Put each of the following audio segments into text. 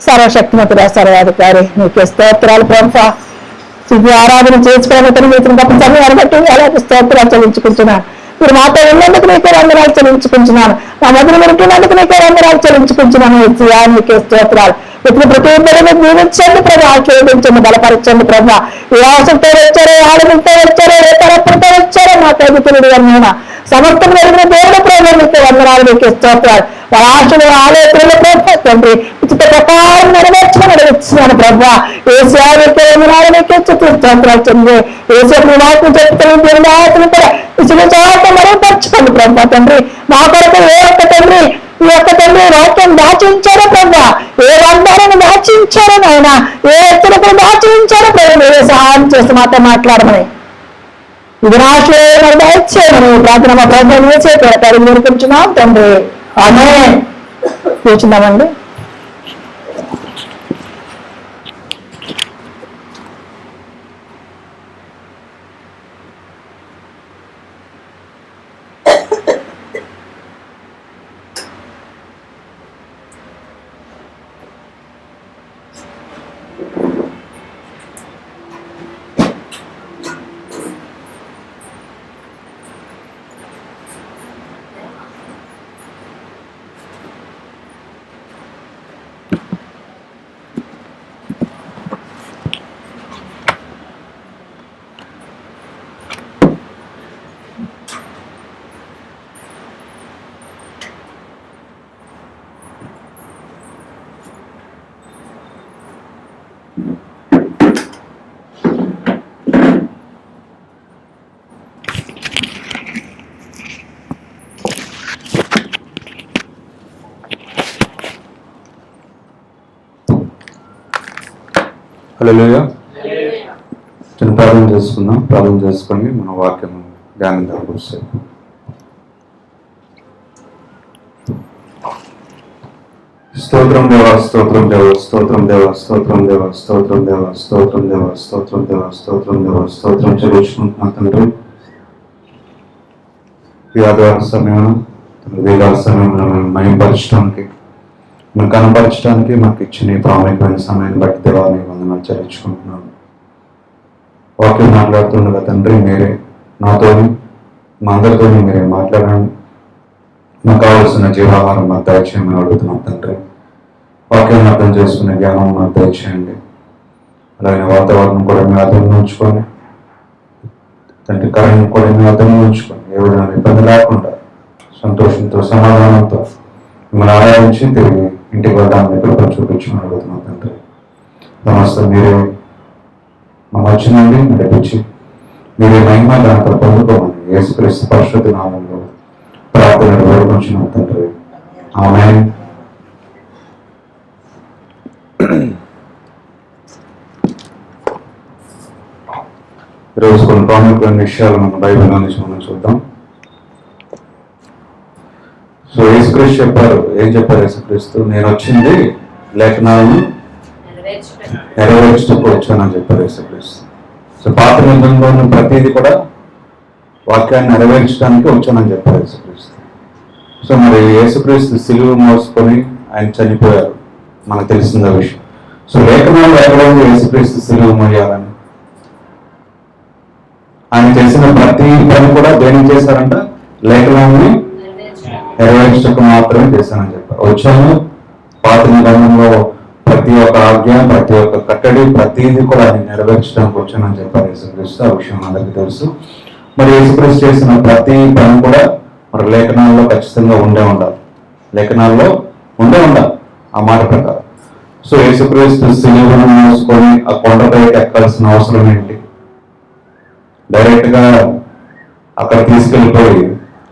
సర్వశక్తిమంతుడా సర్వాధికారి నీకు స్తోత్రాలు ప్రభా. ఇది ఆరాధన చేసుకోవడానికి మీరు గొప్ప సమయాన్ని బట్టి అలాగే స్తోత్రాలు చెల్లించుకుంటున్నాను. మీరు మాతో ఉన్నందుకు నీకే వందనాలు చెల్లించుకుంటున్నాను. మా మధ్యలో ఉంటున్నందుకు నీకే వందనాలు చెల్లించుకుంటున్నాను. నీకే స్తోత్రాలు. ఇప్పుడు ప్రతి ఒక్కరిని దీవించండి ప్రభా, ఆశీర్వదించండి, బలపరచండి ప్రభా. ఏ ఆశంతో వచ్చారో, ఆనందంతో వచ్చారో, ఏ తరపుతో వచ్చారో మా తగ్గుతుడు అన్న సమర్థం కలిగిన దేవుడు ప్రభు నీకు వందనాలు, నీకు స్తోత్రాలు. వాళ్ళ ఆశలు ఆలోచనలు ప్రభా తండ్రి ఉచిత ప్రకారం నెరవేర్చమని అడిగిస్తున్నాను ప్రభా. ఏసీఆర్కే వందనాలు, నీకే స్తోత్రాలు తండ్రి. ఏసీ నాకు చెప్తాను కూడా ఇసుక మరుగుపరచుకోండి ప్రభా తండ్రి. మా కొరకు ఏ ఒక్క తండ్రి ఈ యొక్క తండ్రి వాక్యం దాచించారో ప్రభా, ఏ బంధాలను దాచించారో నాయన, ఏ ఎత్తులకు దాచించారో ప్రభు మీరే సహాయం చేసి మాతో మాట్లాడమని ఇది రాష్ట్రం దయచేయమని ప్రార్థన మా ప్రభుత్వం వేసే పేరు కోరుకుంటున్నాం తండ్రి. ఆమేన్. కూర్చున్నామండి. హల్లెలూయా. చిన్న ప్రార్థన చేసుకుందాం. ప్రార్థన చేసుకొని మన వాక్యం ధ్యానిద్దాం కూర్చోండి. స్తోత్రం దేవ, స్తోత్రం దేవ, స్తోత్రం దేవ, స్తోత్రం దేవ, స్తోత్రం దేవ, స్తోత్రం దేవ, స్తోత్రం దేవ, స్తోత్రం దేవ, స్తోత్రం చెల్లించుకుంటున్నా తండ్రి. ఈ ఆదివారం సమయంలో వేలాది సమయంలో మేము మయంపరచడానికి, మేము కనపరచడానికి మాకు ఇచ్చిన ఈ ప్రాముఖ్యమైన సమయాన్ని బట్టి దేవాన్ని వందనాలు చెల్లించుకుంటున్నాను. వాక్యం మాట్లాడుతుండగా తండ్రి మీరే నాతోని మా అందరితోని మీరే మాట్లాడండి. మాకు కావలసిన జీవాహారం మాకు దయచేయమని అడుగుతున్నాం తండ్రి. వాక్యాన్ని అర్థం చేసుకునే జ్ఞానం మాకు దయచేయండి. అలాగే వాతావరణం కూడా మేము అర్థంలో ఉంచుకొని తండ్రి, కరెంట్ కూడా మేము అర్థంలో ఉంచుకొని ఏ విధంగా ఇబ్బంది లేకుండా సంతోషంతో సమాధానంతో మిమ్మల్ని ఆరాధించి తిరిగి ఇంటికి వెళ్దామని కృపను చూపించమని అడుగుతున్నాం తండ్రి. నమస్తే మీరే మా మధ్య నుండి నడిపించి మీరే మహిమ దాంతో పొందుకోమని యేసుక్రీస్తు పరిశుద్ధ నామంలో ప్రార్థన వేడుకొంచున్నాం తండ్రి. ఆమేన్. ఈరోజు కొన్ని ప్రాముఖ్యమైన విషయాలు మనం బైబిల్లో నుంచి మనం చూద్దాం. సో యేసుక్రీస్తు చెప్పారు. ఏం చెప్పారు యేసుక్రీస్తు? నేను వచ్చింది లేఖనాలను నెరవేర్చుటకు వచ్చానని చెప్పారు యేసుక్రీస్తు. సో పాత నిబంధనలో ఉన్న ప్రతిదీ కూడా వాక్యాన్ని నెరవేర్చడానికి వచ్చానని చెప్పారు యేసుక్రీస్తు. సో మరి యేసుక్రీస్తు సిలువ మోసుకొని ఆయన చనిపోయారు, మనకు తెలిసిన విషయం. సో లేఖనాలు ఎక్కడ ఉంది యేసుక్రీస్తు సిలువ మోయాలని? ఆయన చేసిన ప్రతి పని కూడా దేనికి చేశారంట? లేఖనాన్ని నెరవేర్చకు మాత్రమే చేశానని చెప్పారు. వచ్చాను పాత నిబంధనలో ప్రతి ఒక్క ఆజ్ఞ, ప్రతి ఒక్క కట్టడి, ప్రతిదీ కూడా ఆయన నెరవేర్చడానికి వచ్చానని చెప్పారు యేసుక్రీస్తు. ఆ విషయం అందరికీ తెలుసు. మరి యేసుక్రీస్తు చేసిన ప్రతి పని కూడా మరి లేఖనాల్లో ఖచ్చితంగా ఉండాలి. లేఖనాల్లో ఉండాలి ఆ మాట ప్రకారం. సో యేసుక్రీస్తు సిలువను మోసుకొని ఆ కొండపైకి ఎక్కాల్సిన అవసరం ఏంటి? డైరెక్ట్ గా అక్కడ తీసుకెళ్ళిపోయి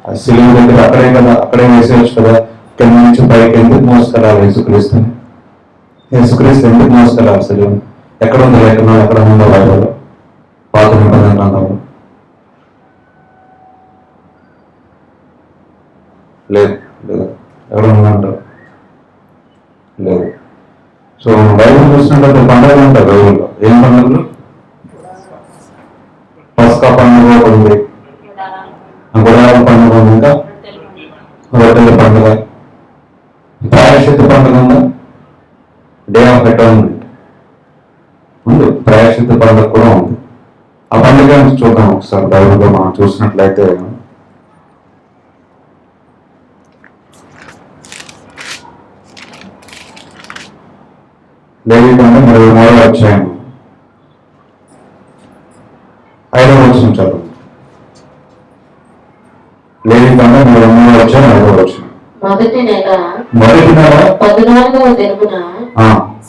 ఆ సిలువ దగ్గర అక్కడే కదా, అక్కడే వేసేయచ్చు కదా. కింద నుంచి పైకి ఎందుకు మోసుకెళ్ళాలి యేసుక్రీస్తుని? యేసుక్రీస్తు ఎందుకు మోసుకెళ్ళాలి సిలువను? ఎక్కడ ఉంది లేఖనాలు? ఎక్కడ ఉందో బైబిల్లో, పాత నిబంధన గ్రంథంలో? లేదు. ఎక్కడ ఉందంటారు? లేదు. సో బైబిల్ చూసినట్లయితే పండుగలు ఉంటాయి బైబిల్లో. ఏం పండుగలు? పస్కా పండుగ ఉంది, గుడాల పండుగ ఉంది, ఇంకా రొట్టెల పండుగ, ప్రాయశ్చిత్త పండుగ ఉందా? డే ఆఫ్ అటాన్మెంట్ ఉంది. ప్రాయశ్చిత్త పండుగ కూడా ఉంది. ఆ పండుగ చూద్దాం ఒకసారి బైబిల్లో మనం చూసినట్లయితే. లేవీకాండం 23వ అధ్యాయం 5వ వచనం చదువు. లేవీకాండం 23వ అధ్యాయం 5వ వచనం. మొదటి నెల 14వ దినమున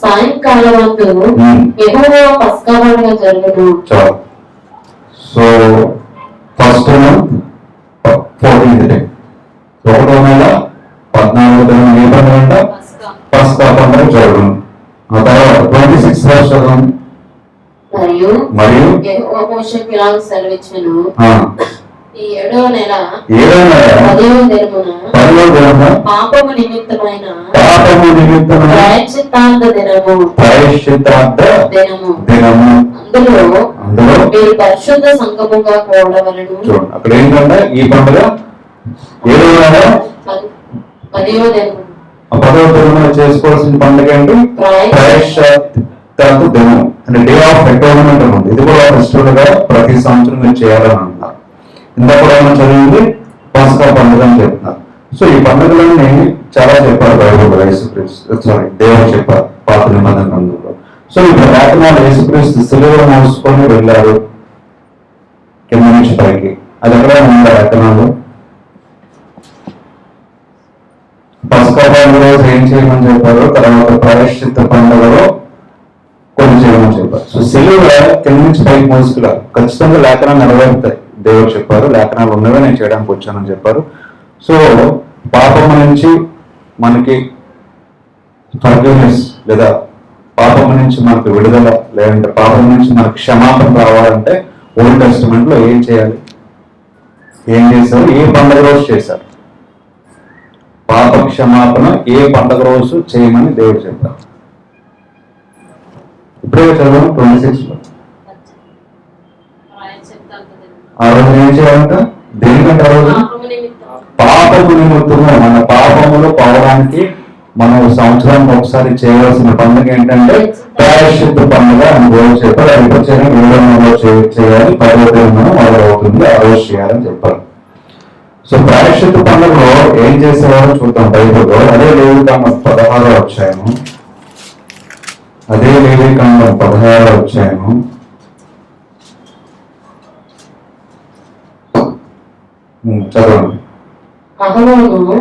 సాయంకాలమందు యెహోవా పస్కా పండుగ జరుగును. చాలు. So first month 14th day, 1వ నెల 14వ దినం ఏ పండుగ అంట? పస్కా పండుగ జరుగును. ఆ తర్వాత 26th వర్షం మరియు యెహోవా మోషేకు ఇలాగ సెలవిచ్చెను. ఈ 7వ నెల 10వ దినమున పాపము నిమిత్తమైన ప్రాయశ్చిత్తార్థ దినము. అందులో మీరు పరిశుద్ధ సంఘముగా కూడవలెను. చూడండి అక్కడ ఏంటంటే ఈ పండుగ 7వ నెల 10వ దినము. 10వ దినమున చేసుకోవాల్సిన పండుగ ఏంటి? ప్రాయశ్చిత్తార్థ దినం అంటే డే ఆఫ్ అటాన్మెంట్ ఉంది. ఇది కూడా ఫెస్టివల్ గా ప్రతి సంవత్సరం మీరు చేయాలని అంటున్నారు. ఇందాక కూడా మనం చదివింది పస్కా పండుగ అని చెప్తున్నారు. సో ఈ పండుగలన్నీ చాలా చెప్పారు బైబిల్లో. దేవుడు చెప్పారు పాత నిబంధన గ్రంథంలో. సో ఇప్పుడు లేఖనాలు యేసుక్రీస్తు సిలువను మోసుకొని వెళ్ళారు కింద నుంచి పైకి. అది ఎక్కడ ఉందా లేఖనాలు? పస్కా పండుగ ఏం చేయమని చెప్పారు, తర్వాత ప్రాయశ్చిత్త పండుగలో కొన్ని చేయమని చెప్పారు. సో సిలువ కింద నుంచి పైకి మోసుకున్నారు. ఖచ్చితంగా లేఖనాలు నెరవేరుతాయి. దేవుడు చెప్పారు లేఖనాలు ఉన్నవే నేను చేయడానికి వచ్చానని చెప్పారు. సో పాపం నుంచి మనకి ఫర్గివ్నెస్ లేదా పాపం నుంచి మనకు విడుదల, లేదంటే పాపం నుంచి మనకు క్షమాపణ రావాలంటే ఓల్డ్ టెస్టిమెంట్ లో ఏం చేయాలి, ఏం చేశారు, ఏ పండుగ రోజు చేశారు? పాప క్షమాపణ ఏ పండుగ రోజు చేయమని దేవుడు చెప్పారు. ఇప్పుడే చదవం 26 లో. ఆ రోజు ఏం చేయాలంట? దేనికంటే ఆ రోజు పాపము నిమిత్తము, మన పాపములు పోవడానికి మనం సంవత్సరానికి ఒకసారి చేయవలసిన పండుగ ఏంటంటే ప్రాయశ్చిత్త పండుగ అని దేవుడు చెప్పారు. అది ఎప్పుడు చేయాలి? 7వ నెలలో చేయాలి, 10వ తేదీన మొదలవుతుంది, ఆ రోజు చేయాలని చెప్పారు. సో ప్రాయశ్చిత్త పండుగలో ఏం చేసేవారో చూద్దాం బైబిల్లో. అదే లేవికాండం 16వ అధ్యాయము, అదే లేవికాండం 16వ అధ్యాయము చదవండి. అహరోను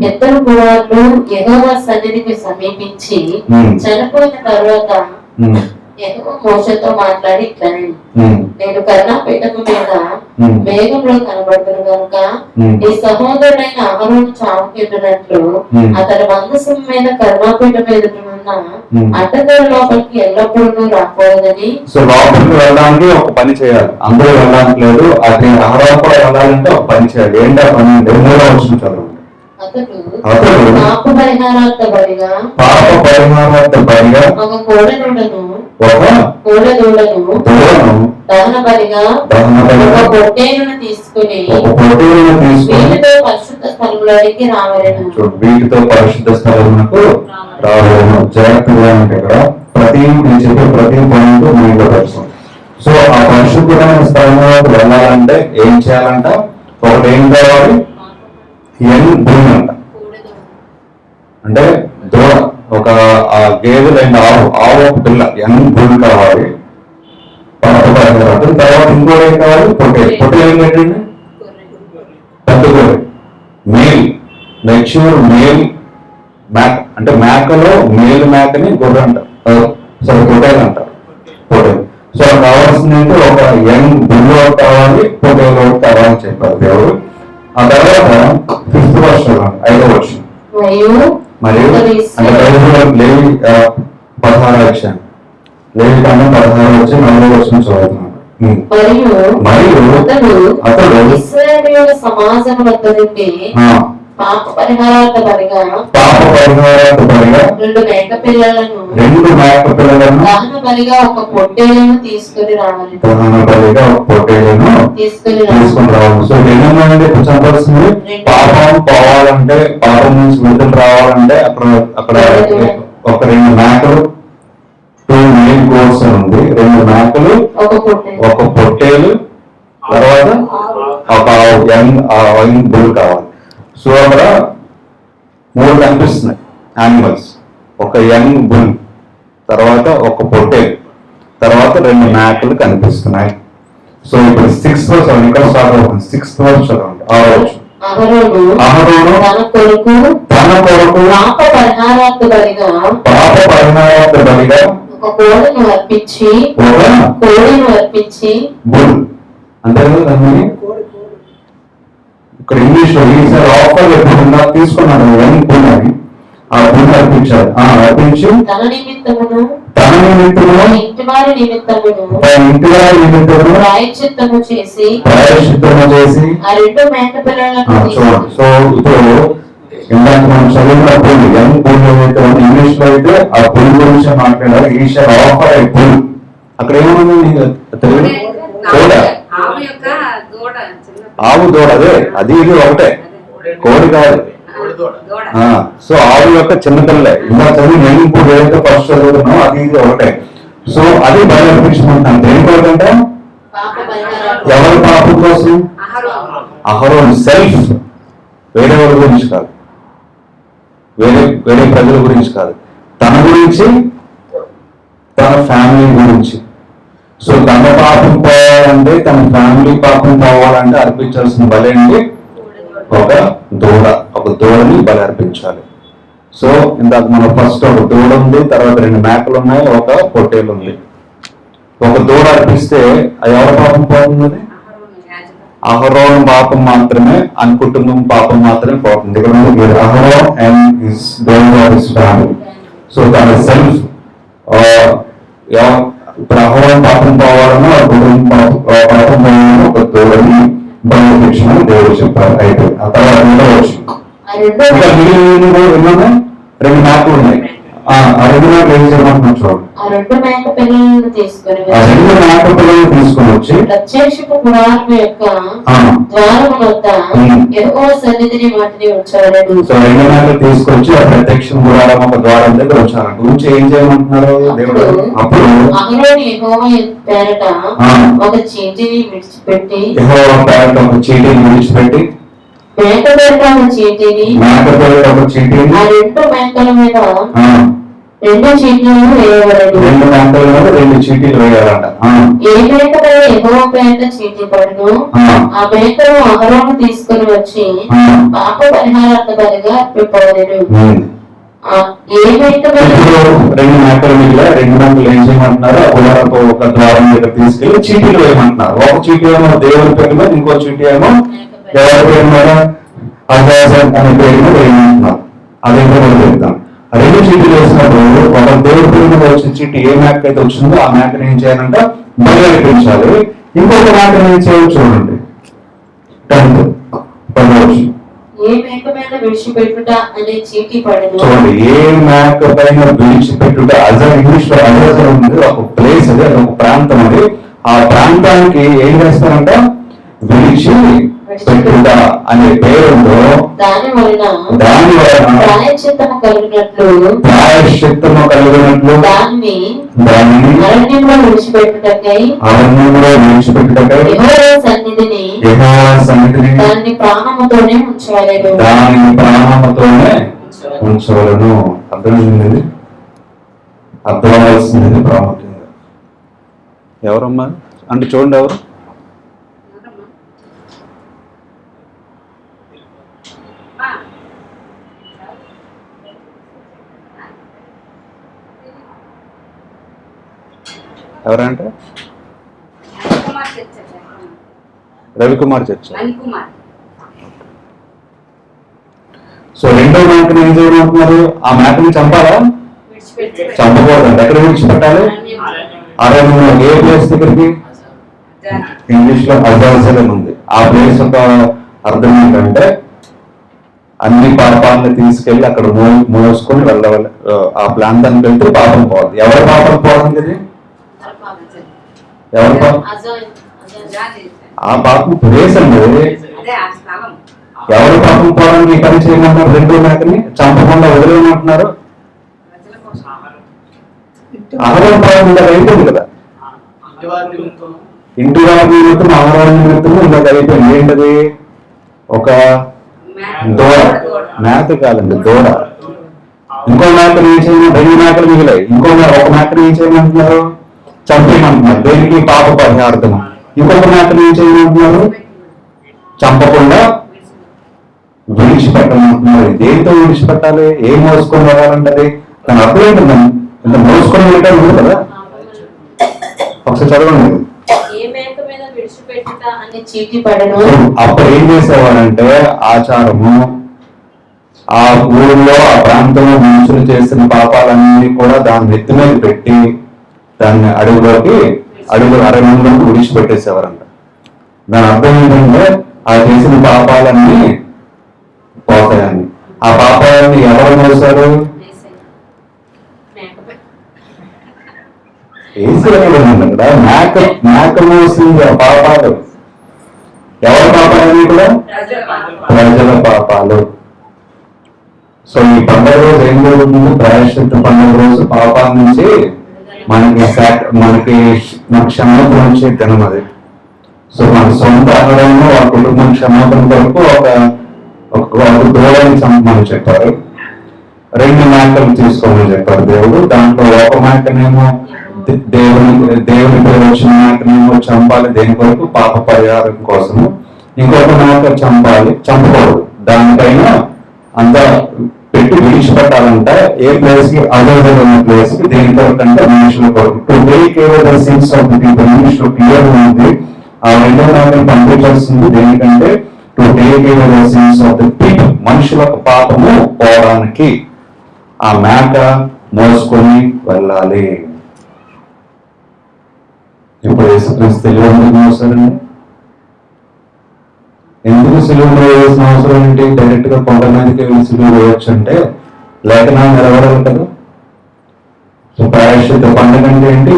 ఇద్దరు కుమారులు యెహోవా సన్నిధికి సమీపించి చనిపోయిన తర్వాత యెహోవా మోషేతో మాట్లాడి ఇట్లని, నేను కరుణాపీఠము మీద మేఘంలో కనబడుతును కనుక నీ సహోదరుడైన అహరోను చావుకెళ్ళినట్లు అతని మందసం మీద కరుణాపీఠం ఎదురున్న అడ్డగోడ లోపలికి ఎల్లప్పుడూ రాకూడదని. సో లోపలికి వెళ్ళడానికి ఒక పని చేయాలి, అందరూ వెళ్ళడానికి లేదు. అది అహరోను కూడా వెళ్ళాలంటే ఒక పని చేయాలి. ఏంటి ఆ పని? 2వ వచనం చదవండి. అతడు పాప పరిహారార్థ బలిగా ఒక కోడెదూడను దహన బలిగా ఒక పొట్టేలును తీసుకుని వీటితో పరిశుద్ధ స్థలంలోనికి రావలెను. వీటితో పరిశుద్ధ స్థలమునకు రావలెను. జాగ్రత్తగా అంటే ఇక్కడ నేను చెప్పే ప్రతి పాయింట్ మైండ్లో పెడతాం. సో ఆ పరిశుద్ధమైన స్థలంలోకి వెళ్ళాలంటే ఏం చేయాలంట? ఒకటి ఏం కావాలి? భూమి అంట, అంటే దూడ, ఒక గేదె రెండు ఆవు ఒక పిల్ల, భూమి కావాలి. తర్వాత ఇంకోటి ఏం కావాలి? పొట్టేలు ఏంటండి? పెద్ద గొర్రె, మేల్, మెచ్యూర్ మేల్ మేక, అంటే మేకలో మేలు మేకని గొర్రె అంటారు, సరే పొట్టేలు అంటారు. పొట్టేలు. సో కావాల్సింది అంటే ఒక బుల్ ఒకటి కావాలి, పొట్టేలు ఒకటి కావాలని చెప్పారు దేవుడు. ఆ తర్వాత 5వ వర్షం, 5వ వర్షం మరియు అంటే లేవి 16వ అధ్యాయం, లేవికాండం 16వ అధ్యాయం 4వ వర్షం చదువుతున్నాడు. మరియు అతడు ఇశ్రాయేలీయుల సమాజం వద్ద నుండి పాప పరిహారార్థ బలిగా 2 మేక పిల్లలను దహన బలిగా ఒక పొట్టేలును తీసుకుని రావాలి. తీసుకుని రావాలి. సో ఏమన్నాయంటే ఇప్పుడు చెప్పాల్సింది, పాపం పోవాలంటే, పాపం నుంచి విడుదల రావాలంటే అక్కడ ఒక 2 మేకలు, 2 మెయిన్ కోర్స్ ఉంది, 2 మేకలు, ఒక పొట్టేలు, తర్వాత ఒక యంగ్ బుల్ కావాలి. సో అక్కడ 3 కనిపిస్తున్నాయి యానిమల్స్. ఒక యంగ్ బుల్, తర్వాత ఒక పొట్టేలు, తర్వాత 2 మేకలు కనిపిస్తున్నాయి. సో ఇప్పుడు 6th వర్స్ ఇక్కడ స్టార్ట్ అవుతుంది. 6th వర్స్ చదవండి. అహరోను తన కొరకు పాప పరిహారార్థ బలిగా ఒక కోడెను అర్పించి బుల్ అంటే ఇక్కడ ఇంగ్లీష్ లో ఈసారి ఆఫర్ ఎప్పుడున్నా తీసుకున్నాడు యంగ్ బుల్ అని. ఆ బుల్ అర్పించారు. అర్పించి తన నిమిత్తమును ఇంటి వారి నిమిత్తమును ప్రాయశ్చిత్తము చేసి ఆ 2 మేక పిల్లలను చూడండి. సో ఇప్పుడు ఇందాక మనం చదివిన బుల్, యంగ్ బుల్ ఏదైతే ఇంగ్లీష్ లో అయితే ఆ బుల్ గురించి మాట్లాడారు. ఈసారి ఆఫర్ అయి బుల్ అక్కడ ఏమన్నా తెలుగు ఆవు దూడ, అది ఇది ఒకటే, కోడి కాదు. సో ఆవు యొక్క చిన్నపిల్ల ఇంకా చదివి ఇప్పుడు ఏదైతే ఫస్ట్ చదువుతున్నాం అది ఇది ఒకటే. సో అది బలి అర్పించుకుంటున్నాను. దేని కొరకంటే ఎవరి పాపం కోసం? అహరోను సెల్ఫ్, వేరే వాళ్ళ గురించి కాదు, వేరే ప్రజల గురించి కాదు, తన గురించి, తన ఫ్యామిలీ గురించి. సో తన పాపం పోవాలంటే, తన ఫ్యామిలీ పాపం పోవాలంటే అర్పించాల్సిన బలి ఏంటి? ఒక దూడని బలి అర్పించాలి. సో ఇందాక మనం ఫస్ట్ ఒక దూడ ఉంది, తర్వాత 2 మేకలు ఉన్నాయి, ఒక పొట్టేలు ఉంది. ఒక దూడ అర్పిస్తే అది ఎవరి పాపం పోతుంది? అహరోను పాపం మాత్రమే, అని కుటుంబం పాపం మాత్రమే పోతుంది. ఇక్కడ Aaron and his family. So తన సెల్ఫ్ ఇప్పుడు అహోరం పాపం పోవాలన్నా ఆ కుటుంబం పాపం పోవాలన్నా ఒక తోడని బయట తెచ్చిన దేవుడు చెప్పారు. అయితే ఆ తర్వాత ఉండవచ్చు ఇంకా మిగిలిన రెండు మ్యాప్లు ఉన్నాయి. ఆ రెండు మ్యాప్లు ఏం చేయమంటున్నాం చూడండి. ఆ రెండు మేక పిల్లలను తీసుకొని ఆ రెండు మ్యాప్ పిల్లలు తీసుకొని వచ్చి ప్రత్యక్షపు గుడారం యొక్క ద్వారం వద్ద యెహోవా సన్నిధిని వాటిని ఉంచాడు. సో రెండు మ్యాప్లు తీసుకొచ్చి ఆ ప్రత్యక్ష గుడారం ఒక ద్వారం దగ్గర వచ్చారంట. ఉంచి ఏం చేయమంటున్నారు దేవుడు? అప్పుడు అహరోను యెహోవా పేరట ఒక చీటిని విడిచిపెట్టి యెహోవా పేరట ఒక చీటిని విడిచిపెట్టి మేక పేరట ఒక చీటిని ఆ రెండు మేకల మీద రెండు చీటీలను వేయబడదు. రెండు మేకల మీద రెండు చీటీలు వేయాలంట. ఏ మేక మీద యెహోవా పేరట చీటీ పడును ఆ మేకను అహరోను తీసుకుని వచ్చి పాప పరిహారార్థ బలిగా అర్పింపవలెను. ఏ మేక మీద రెండు మేకల మీద రెండు మేకలు ఏం చేయమంటున్నారు? గుడారపు ఒక ద్వారం దగ్గర తీసుకెళ్లి చీటీలు వేయమంటున్నారు. ఒక చీటీ ఏమో దేవుడి పేరు మీద, ఇంకో చీటీ ఏమో ఎవరి పేరు మీద, అజాజన్ అనే పేరు మీద వేయమంటున్నారు. అదేంటో మనం చెప్తాం. రెండు చీటీలు వేసినప్పుడు ఒక దేవుడి పేరు మీద వచ్చిన చీటీ ఏ మేక అయితే వచ్చిందో ఆ మేకను ఏం చేయాలంటే బలి అర్పించాలి. ఇంకొక మేకను ఏం చేయాలి చూడండి. 10th ఏ మేక మీద విడిచిపెట్టుట అనే చీటీ పడను. చూడండి, ఏ మేక పైన విడిచిపెట్టుట ఇంగ్లీష్ లో అజాజన్ ఉంది. ఒక ప్లేస్ అది, ఒక ప్రాంతం అది. ఆ ప్రాంతానికి ఏం చేస్తారంట? విడిచి పెట్టుట అనే పేరుందో దాని వలన ప్రాయశ్చిత్తము కలిగినట్లు దాన్ని అరణ్యంలో విడిచిపెట్టుటకై యెహోవా సన్నిధిని దాన్ని ప్రాణముతోనే ఉంచవలను. అర్థమైంది? అర్థమవలసింది ప్రాముఖ్యంగా. ఎవరమ్మా అంటే చూడండి, ఎవరు ఎవరంటే? రవికుమార్ చర్చ. సో రెండో మేకని ఏం చేయమంటున్నారు? ఆ మేకని చంపాలా? చంపకూడదు. ఎక్కడ విడిచిపెట్టాలి? అరణ్యంలో. ఏ ప్లేస్ దగ్గరికి? ఇంగ్లీష్ లో అజాజల్ అని ఉంది. ఆ ప్లేస్ యొక్క అర్థం ఏంటంటే అన్ని పాపాలను తీసుకెళ్లి అక్కడ మోసుకొని వెళ్ళవాలి. ఆ ప్రాంతానికి వెళ్తే పాపం పోవాలి. ఎవరి పాపం పోవడానికి ఇది? ఎవరి పాపం? ఆ పాపం ప్లేస్ అండి. ఎవరి పాపం పోవడానికి పని చేయమంటారు? రెండో మేకని చంపకుండా వదిలేయమంటున్నారు. ఆహారం పాపం ఇందాక అయిపోయింది కదా. ఇంటి వారి నిమిత్తం, ఆహారం నిమిత్తం ఇందాక అయిపోయింది. ఏంటది? ఒక దూడ. మేక కాదండి, దూడ. ఇంకో మేకలు ఏం చేయమని? రెండు మేకలు మిగిలాయి. ఒక మేకలు ఏం చేయమంటున్నారు? చంపేయమంటున్నారు. దేనికి? పాప పరిహార్థం. ఇంకొక మేకలు ఏం చేయమంటున్నారు? చంపకుండా విడిచిపెట్టమంటున్నారు. దేంతో విడిచిపెట్టాలి? ఏం మోసుకొని వెళ్ళాలంటది? దాని అర్థం ఏంటండి? ఇంత మోసుకొని వెళ్ళటం ఉంది కదా. ఒకసారి చదవండి. అప్పుడు ఏం చేసేవారంటే ఆచారము, ఆ ఊరిలో ఆ ప్రాంతంలో మనుషులు చేసిన పాపాలన్నీ కూడా దాన్ని నెత్తి మీద పెట్టి దాన్ని అడవులోకి విడిచిపెట్టేసేవారంట. దాని అర్థం ఏంటంటే ఆ చేసిన పాపాలన్నీ పోతాయని. ఆ పాపాలన్నీ ఎవరు మోసారు? ఇక్కడ మేక మోసింది ఆ పాపాలు. ఎవరి పాపాలన్నీ కూడా? ప్రజల పాపాలు. సో ఈ పండుగ రోజు ఏం జరుగుతుంది? ప్రాయశ్చిత్త పండుగ రోజు పాపాల నుంచి మనకి క్షమాపణ వచ్చే దినం అది. సో మన సొంత ఆహారంలో ఆ కుటుంబం క్షమాపణ కొరకు ఒక దూడని చంపమని చెప్పారు. రెండు మేకలు తీసుకోమని చెప్పారు దేవుడు. దాంట్లో ఒక మేకనేమో దేవుని పేరు వచ్చిన మేకనేమో చంపాలి. దేని కొరకు? పాప పరిహారం కోసము. ఇంకొక మేక చంపకూడదు. దానిపైన అంతా పెట్టి విడిచిపెట్టాలంట. ఏ ప్లేస్ కి? అజాజల్ ఉన్న ప్లేస్ కి. దేని కొరకు అంటే మనుషుల కొరకు. To take care the sins of the people. English లో క్లియర్ ఉంది. ఆ రెండో మేకను పంపించాల్సింది దేనికంటే to take care the sins of the people. మనుషుల పాపము పోవడానికి ఆ మేక మోసుకొని వెళ్ళాలి. ఇప్పుడు యేసుక్రీస్తు సిలువ ఎందుకు మోసారండి? ఎందుకు సిలువ వేయాల్సిన అవసరం ఏంటి? డైరెక్ట్ గా కొండ మీదకి వెళ్ళి సిలువ వేయొచ్చు అంటే లేఖనాలు నిలబడాలి కదా. సో ప్రాయశ్చిత్త పండుగ అంటే ఏంటి?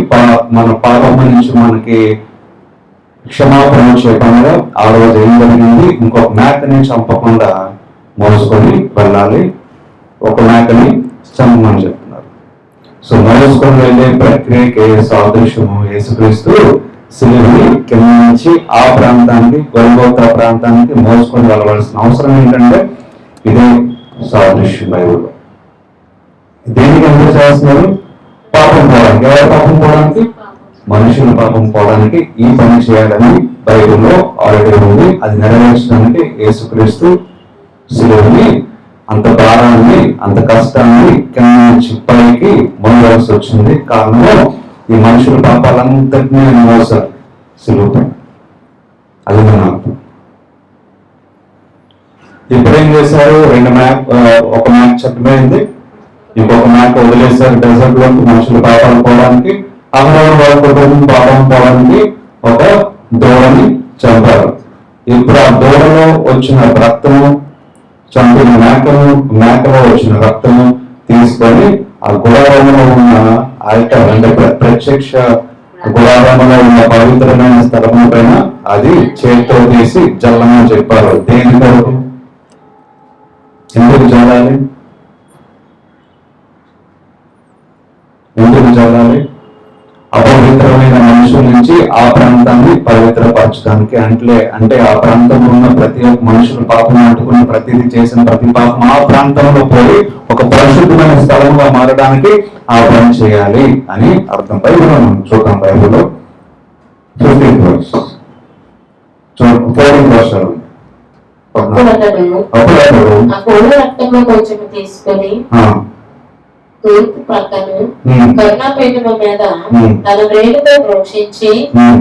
మన పాపం నుంచి మనకి క్షమాపణ వచ్చే పండుగ. ఆ రోజు ఏం జరిగింది? ఇంకొక మేకని చంపకుండా మోసుకొని వెళ్ళాలి, ఒక మేకని చంపమని చెప్తున్నారు. సో మోసుకొని వెళ్ళే ప్రక్రియకి సాదృశ్యము యేసుక్రీస్తు సిలువని కింద నుంచి ఆ ప్రాంతానికి, గొల్గోతా ప్రాంతానికి మోసుకొని వెళ్ళవలసిన అవసరం ఏంటంటే ఇదే సాదృశ్యం బైబిల్లో. దేనికి ఎందుకు చేస్తున్నారు? పాపం పోవడానికి. ఎవరి పాపం పోవడానికి? మనుషుల పాపం పోవడానికి ఈ పని చేయాలని బైబిల్లో ఆల్రెడీ ఉంది. అది నెరవేర్చడానికి యేసుక్రీస్తు సిలువని, అంత భారాన్ని, అంత కష్టాన్ని కింద నుంచి పైకి మోయవలసి వచ్చింది. కారణం ఈ మనుషుల పాపాలంతటినీ ఆయన మోసారు సిలువపై. అది మన ఇప్పుడు ఏం చేశారు? ఒక మ్యాప్ చట్టమైంది, ఇంకొక మ్యాప్ వదిలేశారు డెజర్ట్ లోకి మనుషుల పాపాలు పోవడానికి. అహరోను వాళ్ళ కుటుంబం పాపం పోవడానికి ఒక దూడని చంపారు. ఇప్పుడు ఆ దూడలో వచ్చిన రక్తము, చంపిన మేకలో వచ్చిన రక్తము తీసుకొని ఆ గుడారంలో ఉన్న ఆల్టర్ అంటే ప్రత్యక్ష గుడారంలో ఉన్న పవిత్రమైన స్థలము పైన అది చేతితో తీసి జల్లమని చెప్పారు. దేని కొరకు? ఎందుకు చల్లాలి? ఎందుకు చల్లాలి? అపవిత్రమైన మనుషుల నుంచి ఆ ప్రాంతాన్ని పవిత్రపరచడానికి. అంటే ఆ ప్రాంతంలో ఉన్న ప్రతి ఒక్క మనుషుల పాపం అంటుకుని ప్రతిదీ చేసిన ప్రతి పాపం ఆ ప్రాంతంలో పోయి ఒక పరిశుద్ధమైన స్థలంగా మారడానికి ఆ పని చేయాలి అని అర్థం. బైబిల్ మనం చూద్దాం. బైబిల్లో 15 verse 14 వర్షాలు. తీసుకొని తూర్పు పక్కన కరుణాపీఠము మీద తన రేగుతో ప్రోక్షించి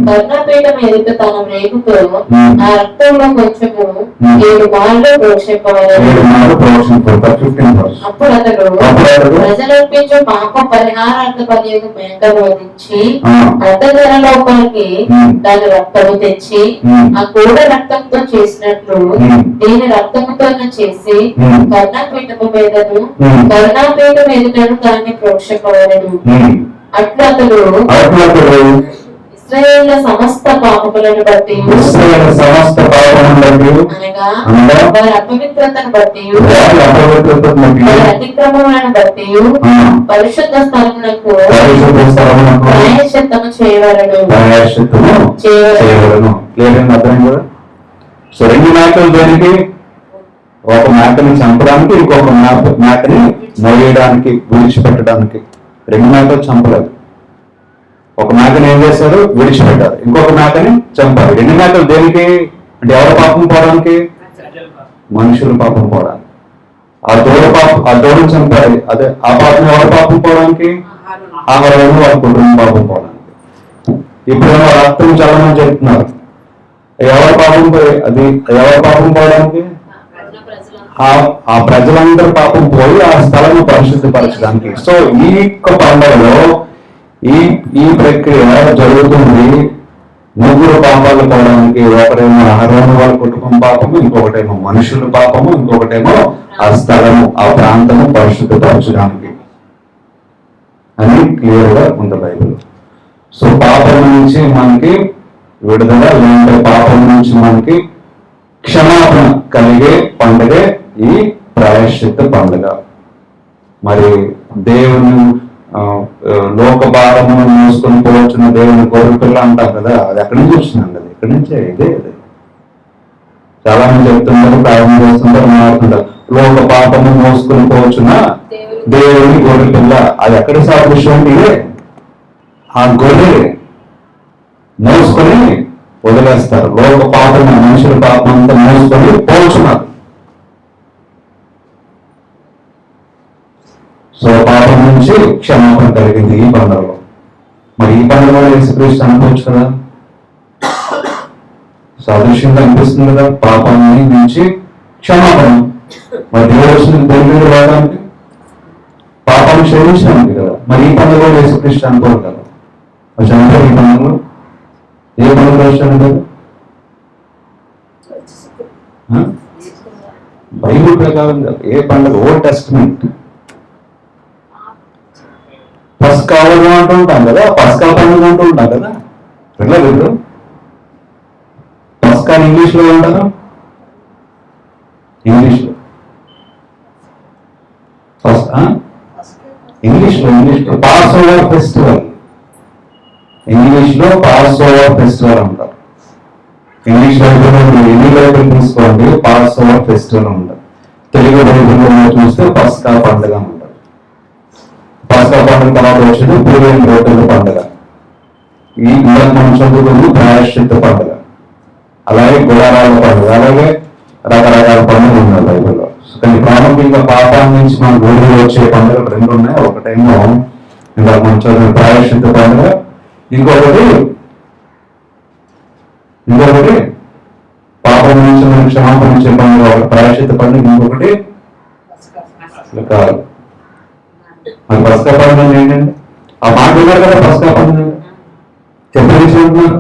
కరుణాపీఠం ఎదుట తన రేగుతో ఆ రక్తంలో కొంచెము 7 మార్లు ప్రోక్షింపవలెను. అప్పుడు అతడు ప్రజలర్పించు పాప పరిహారార్థ బలియగు మేకను వధించి అడ్డధర లోపలికి దాని రక్తము తెచ్చి ఆ కూడ రక్తంతో చేసినట్లు దీని రక్తముతో చేసి కరుణాపీఠము మీదను కరుణాపీఠం ఎదుటను దాన్ని ప్రోక్షింపవలెను. అట్లు అతడు ఇశ్రాయేలు సమస్త పాపములను బట్టి అనగా వారి అపవిత్రతను బట్టి వారి అతిక్రమములను బట్టి పరిశుద్ధ స్థలమునకు ప్రాయశ్చిత్తము చేయవలెను. సో 2 మేకలు దేనికి? ఒక మేకని చంపడానికి, ఇంకొక మేకని మోయడానికి, విడిచిపెట్టడానికి. 2 మేకలు చంపలేదు. ఒక మేకని ఏం చేశారు? విడిచిపెట్టారు. ఇంకొక మేకని చంపారు. 2 మేకలు దేనికి? అంటే ఎవరి పాపం పోవడానికి? మనుషుల పాపం పోవడానికి. ఆ దూడను చంపారు. అదే ఆ పాపం ఎవరి పాపం పోవడానికి? ఆహారం వాళ్ళ కుటుంబం పాపం పోవడానికి. ఇప్పుడు రక్తం చల్లమని చెప్తున్నారు. ఎవరి పాపం అది ఎవరి పాపం పోవడానికి? ఆ ప్రజలందరూ పాపం పోయి ఆ స్థలాన్ని పరిశుద్ధపరచడానికి. సో ఈ యొక్క పండుగలో ఈ ప్రక్రియ జరుగుతుంది. 3 పాపాలు పోవడానికి. ఒకటేమో అహరోను వాళ్ళ కుటుంబం పాపము, ఇంకొకటేమో మనుషుల పాపము, ఇంకొకటేమో ఆ స్థలము, ఆ ప్రాంతము పరిశుద్ధపరచడానికి అని క్లియర్ గా ఉంది బైబిల్. సో పాపం నుంచి మనకి విడుదల, లేదంటే పాపం నుంచి మనకి క్షమాపణ కలిగే పండుగ ఈ ప్రాయశ్చిత్త పండుగ. మరి దేవుని లోక భారమును మోసుకొని పోవచ్చున్న దేవుని గొర్రె పిల్ల అంటాం కదా, అది ఎక్కడి నుంచి వచ్చిందండి? అది ఇక్కడి నుంచే. ఇదే చాలా మంది చెప్తుంటారు, ప్రారంభం చేస్తుంటారు, మాట్లాడుతుంటారు. లోక పాపము మోసుకొని పోవచ్చున్న దేవుని గొర్రె పిల్ల. అది ఎక్కడి సాదృశ్యం? ఇదే ఆ గొర్రె మోసుకొని వదిలేస్తారు. లోక పాపం, మనుషుల పాపం అంతా మోసుకొని పోల్చున్నారు. సో పాపం నుంచి క్షమాపణ కలిగింది ఈ పండుగలో. మరి ఈ పండుగలో యేసుక్రీస్తు అనుకోవచ్చు కదా, సాదృశ్యంగా అనిపిస్తుంది కదా. పాపాన్ని నుంచి క్షమాపణ. మరి దేవుడు వచ్చిన దేవుడు రావడానికి పాప పాపం క్షమించడానికి కదా. మరి ఈ పండుగ యేసుక్రీస్తు అనుకోరు కదా. మరి చనిపోయి ఈ పండుగలో ఏ పండుగ వచ్చాను కదా. బైబిల్ ప్రకారం కాదు, ఏ పండుగ, ఓల్డ్ టెస్టమెంట్. పస్కా అంటూ ఉంటాం కదా, పస్కా పండుగ అంటూ ఉంటాం కదా. వెళ్ళలేదు పస్కా ఇంగ్లీష్ లో ఉంటారు, ఇంగ్లీష్ లో ఇంగ్లీష్ లో పాస్ ఓవర్ ఫెస్టివల్, ఇంగ్లీష్ లో పాస్ ఓవర్ ఫెస్టివల్ అంటారు. ఇంగ్లీష్ బైబిల్ ఎన్ని బైబిల్ తీసుకోండి, పాస్ ఓవర్ ఫెస్టివల్ ఉంటుంది. తెలుగు బైబిల్లో చూస్తే పస్కా పండుగ ఉంటుంది. పస్కా పండుగ తర్వాత వచ్చేది పూర్వం రొట్టెల పండుగ, ఈ మనం చదువుకుని ప్రాయశ్చిత్త పండుగ, అలాగే గుడారాల పండుగ, అలాగే రకరకాల పండుగలు ఉన్నాయి బైబిల్లో. కానీ ప్రాముఖ్యంగా పాపాల నుంచి మన ఊరిలో వచ్చే పండుగలు రెండు ఉన్నాయి. ఒకటేమో ఇంకా మనం చదివిన ప్రాయశ్చిత్త పండుగ, ఇంకొకటి పాపం నుంచి మనం క్షమాపణ ఇచ్చే పండుగ, ఒక ప్రాయశ్చిత్త పండుగ, ఇంకొకటి కాదు. అది పస్కా పండుగ ఏంటంటే ఆ మాట ఉన్నారు కదా, పస్కా పండుగ ఎప్పటి నుంచి ఉంటున్నారు?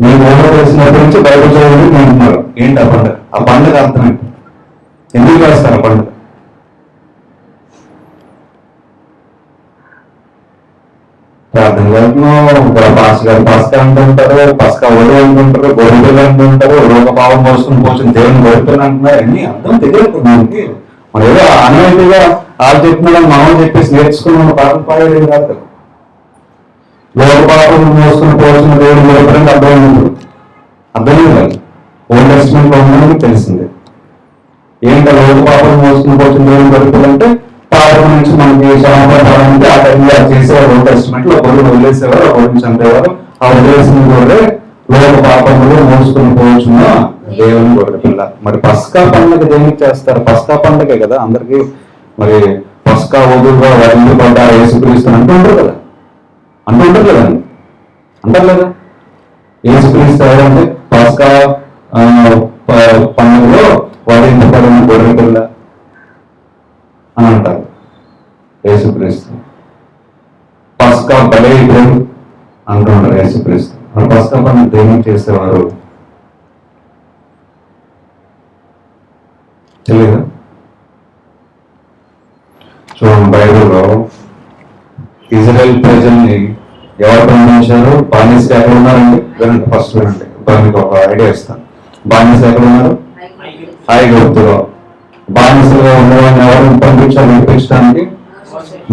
మీరు ఓనర్ చేసినప్పటి నుంచి బైబిల్ చదువుకుంటూ ఉంటున్నారు. ఏంటి ఆ పండుగ? ఆ పండుగ అర్థం ఏంటి? ఎందుకు చేస్తారు ఆ పండుగ? ప్రార్థన వెళ్తున్నాం, పాస్ గారు పస్కా అంటుంటారు, పస్కా ఒడి అంటుంటారు, గొర్రెలు అంటుంటారు, రోగ పాపం మోసుకుని పోసిన దేవుని గొర్రెలు అంటున్నారు. అన్ని అర్థం తెలియదు మనకి. మనం ఏదో అన్వైతుగా వాళ్ళు చెప్తున్నారని మనం చెప్పేసి నేర్చుకున్న పాటలు పాడేది కాదు. లోక పాపం మోసుకుని పోసిన దేవుని గొర్రెలు అర్థమైంది, అర్థమైంది. ఓల్డ్ టెస్టమెంట్ లో ఉన్నది తెలిసింది. ఏంటో లోక పాపం మోసుకుని పోసిన దేవుని గొర్రెలు అంటే పాపం నుంచి మనకి క్షమాపడాలంటే ఆ టైంలో చేసేవారు. ఓల్డ్ టెస్టమెంట్ లో గొర్రెలు వదిలేసేవారు, ఆ గొర్రెలు చంపేవారు. ఆ వదిలేసిన గొర్రె లోక పాపములు మోసుకుని పోవచ్చున్న దేవుని గొర్రె పిల్ల. మరి పస్కా పండుగ దేనికి చేస్తారు? పస్కా పండుగే కదా అందరికి. మరి పస్కా వదులుగా వదిలిపడ్డ యేసుక్రీస్తు అంటుంటారు కదా, అంటుంటారు కదండి, అంటారు కదా. యేసుక్రీస్తు ఎవరంటే పస్కా పండుగలో వదిలిపడిన గొర్రె పిల్ల అని అంటారు. యేసుక్రీస్తు పస్కా బలైపోయి అంటుంటారు యేసుక్రీస్తు. మరి పస్కా పండుగ దేనికి చేసేవారు తెలియదు. చూడండి బైబిల్లో ఇజ్రాయెల్ ప్రజల్ని ఎవరు పంపించారు? బానిస ఎక్కడ ఉన్నారండి? వినండి, ఫస్ట్ వినండి, మీకు ఒక ఐడియా ఇస్తాను. బానిస ఎక్కడ ఉన్నారు? ఐగుప్తులో. బానిసలుగా ఉన్నవాడిని ఎవరిని పంపించాలి విడిపించడానికి?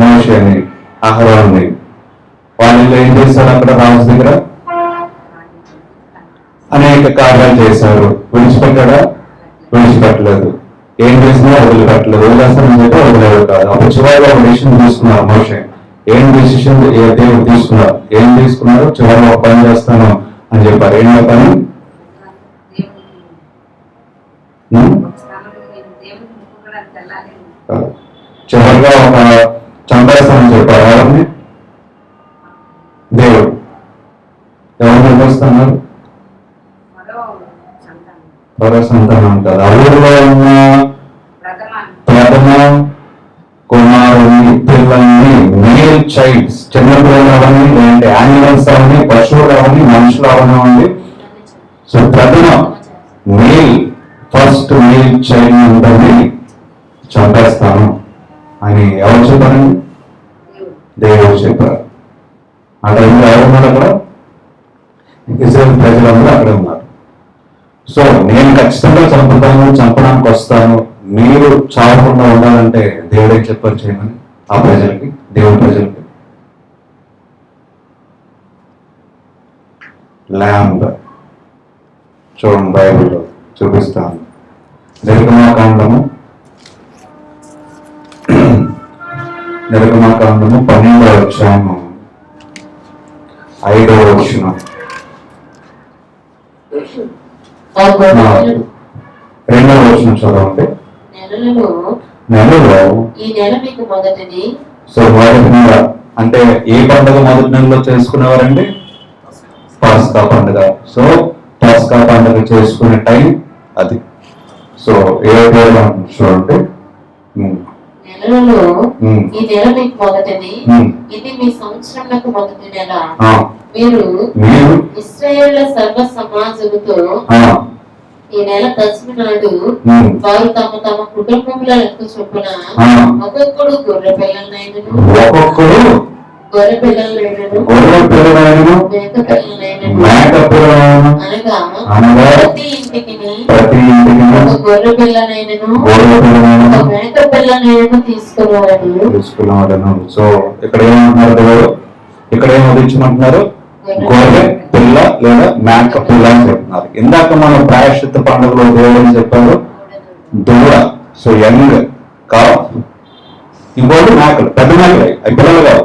మోషేని, అహరోన్ని. వాళ్ళు ఏం చేశారు? అక్కడ రాజు దగ్గర అనేక కార్యాలు చేశారు. విడిచిపెట్టాడా? విడిచిపెట్టలేదు. ఏం చేసినా వదిలిపెట్టలేదు. వదిలేస్తానని చెప్పి వదిలేదు కాదు. అప్పుడు చివరిలో ఒక డిసిషన్ తీసుకున్నారు మోషే. ఏం డిసిషన్ దేవుడు తీసుకున్నారు? ఏం తీసుకున్నారు? చివరిలో ఒక పని చేస్తాను అని చెప్పారు. ఏంటో పని? చివరిగా ఒక చంపేస్తానని చెప్పారు. ఎవరిని? దేవుడు. ఎవరు చంపేస్తున్నారు? పర సంతానం కదా. ఊరిలో ఉన్న ప్రథమ కుమారుని పిల్లల్ని, మేల్ చైల్డ్స్, చిన్నపిల్లలు అవన్నీ, లేదంటే యానిమల్స్ అవన్నీ, పశువులు అవన్నీ, మనుషులు అవన్నీ. సో ప్రథమ మేల్, ఫస్ట్ మేల్ చైల్డ్ అందరినీ చంపేస్తాను అని ఎవరు చెప్పారండి? దేవుడు చెప్పారు. ఆ టైంలో ఎవరున్నారు అక్కడ? ఇజ్రాయెల్ ప్రజలందరూ అక్కడే ఉన్నారు. సో నేను ఖచ్చితంగా చంపడానికి వస్తాను, మీరు చావకుండా ఉండాలంటే దేవుడే చెప్పారు చేయమని ఆ ప్రజలకి, దేవుడి ప్రజలకి. ల్యాంబ్ చూడండి బైబిల్లో చూపిస్తాను. నిర్గమాకాండము 12వ అధ్యాయము 5వ వచనం. 2వ వచనం చదవండి. నెలలో ఈ నెల మీకు మొదటిది. సో మొదటి నెల అంటే ఏ పండుగ మొదటి నెలలో చేసుకునేవారండి? పస్కా పండుగ. సో పస్కా పండుగ చేసుకునే టైం అది. సో ఏ పేరు చూడండి, ఉమ్, నెలలో ఉమ్, ఈ నెల మీకు మొదటిది, ఉమ్. ఇది మీ సంవత్సరంలో మొదటి నెల. ఆ, మీరు మీరు ఇశ్రాయేళ్ల సర్వ సమాజముతో ఆ, ఈ నెల దశమి నాడు ఉమ్, వారు తమ తమ కుటుంబముల లెక్క చొప్పున ఆ. ఒక్కొక్కడు గొర్రె పిల్లలనైనను ఒక్కొక్కరు గొర్రె పిల్లలనైనను గొర్రె పిల్లలైనను మేక పిల్లలనైనను మేక పిల్లలైనను అనగా అనగా ప్రతి ఇంటికి ప్రతి ఇంటికి ఒక గొర్రె పిల్లనైనను గొర్రె ఒక పిల్లలైనను మేక పిల్లనైనను తీసుకునేవాడు. తీసుకున్నాడను. సో ఇక్కడ ఏమంటున్నారు దేవుడు? ఇక్కడ ఏం ఉదించమంటున్నారు? గొర్రె పిల్ల లేదా మేక పిల్ల అని చెప్తున్నారు. ఇందాక మనం ప్రాయశ్చిత్త పండుగలో దేవుడు అని చెప్పారు దూడ. సో యంగ్ కాఫ్, ఇంకోటి మేకలు, పెద్ద మేకలు, అవి పిల్లలు కావు.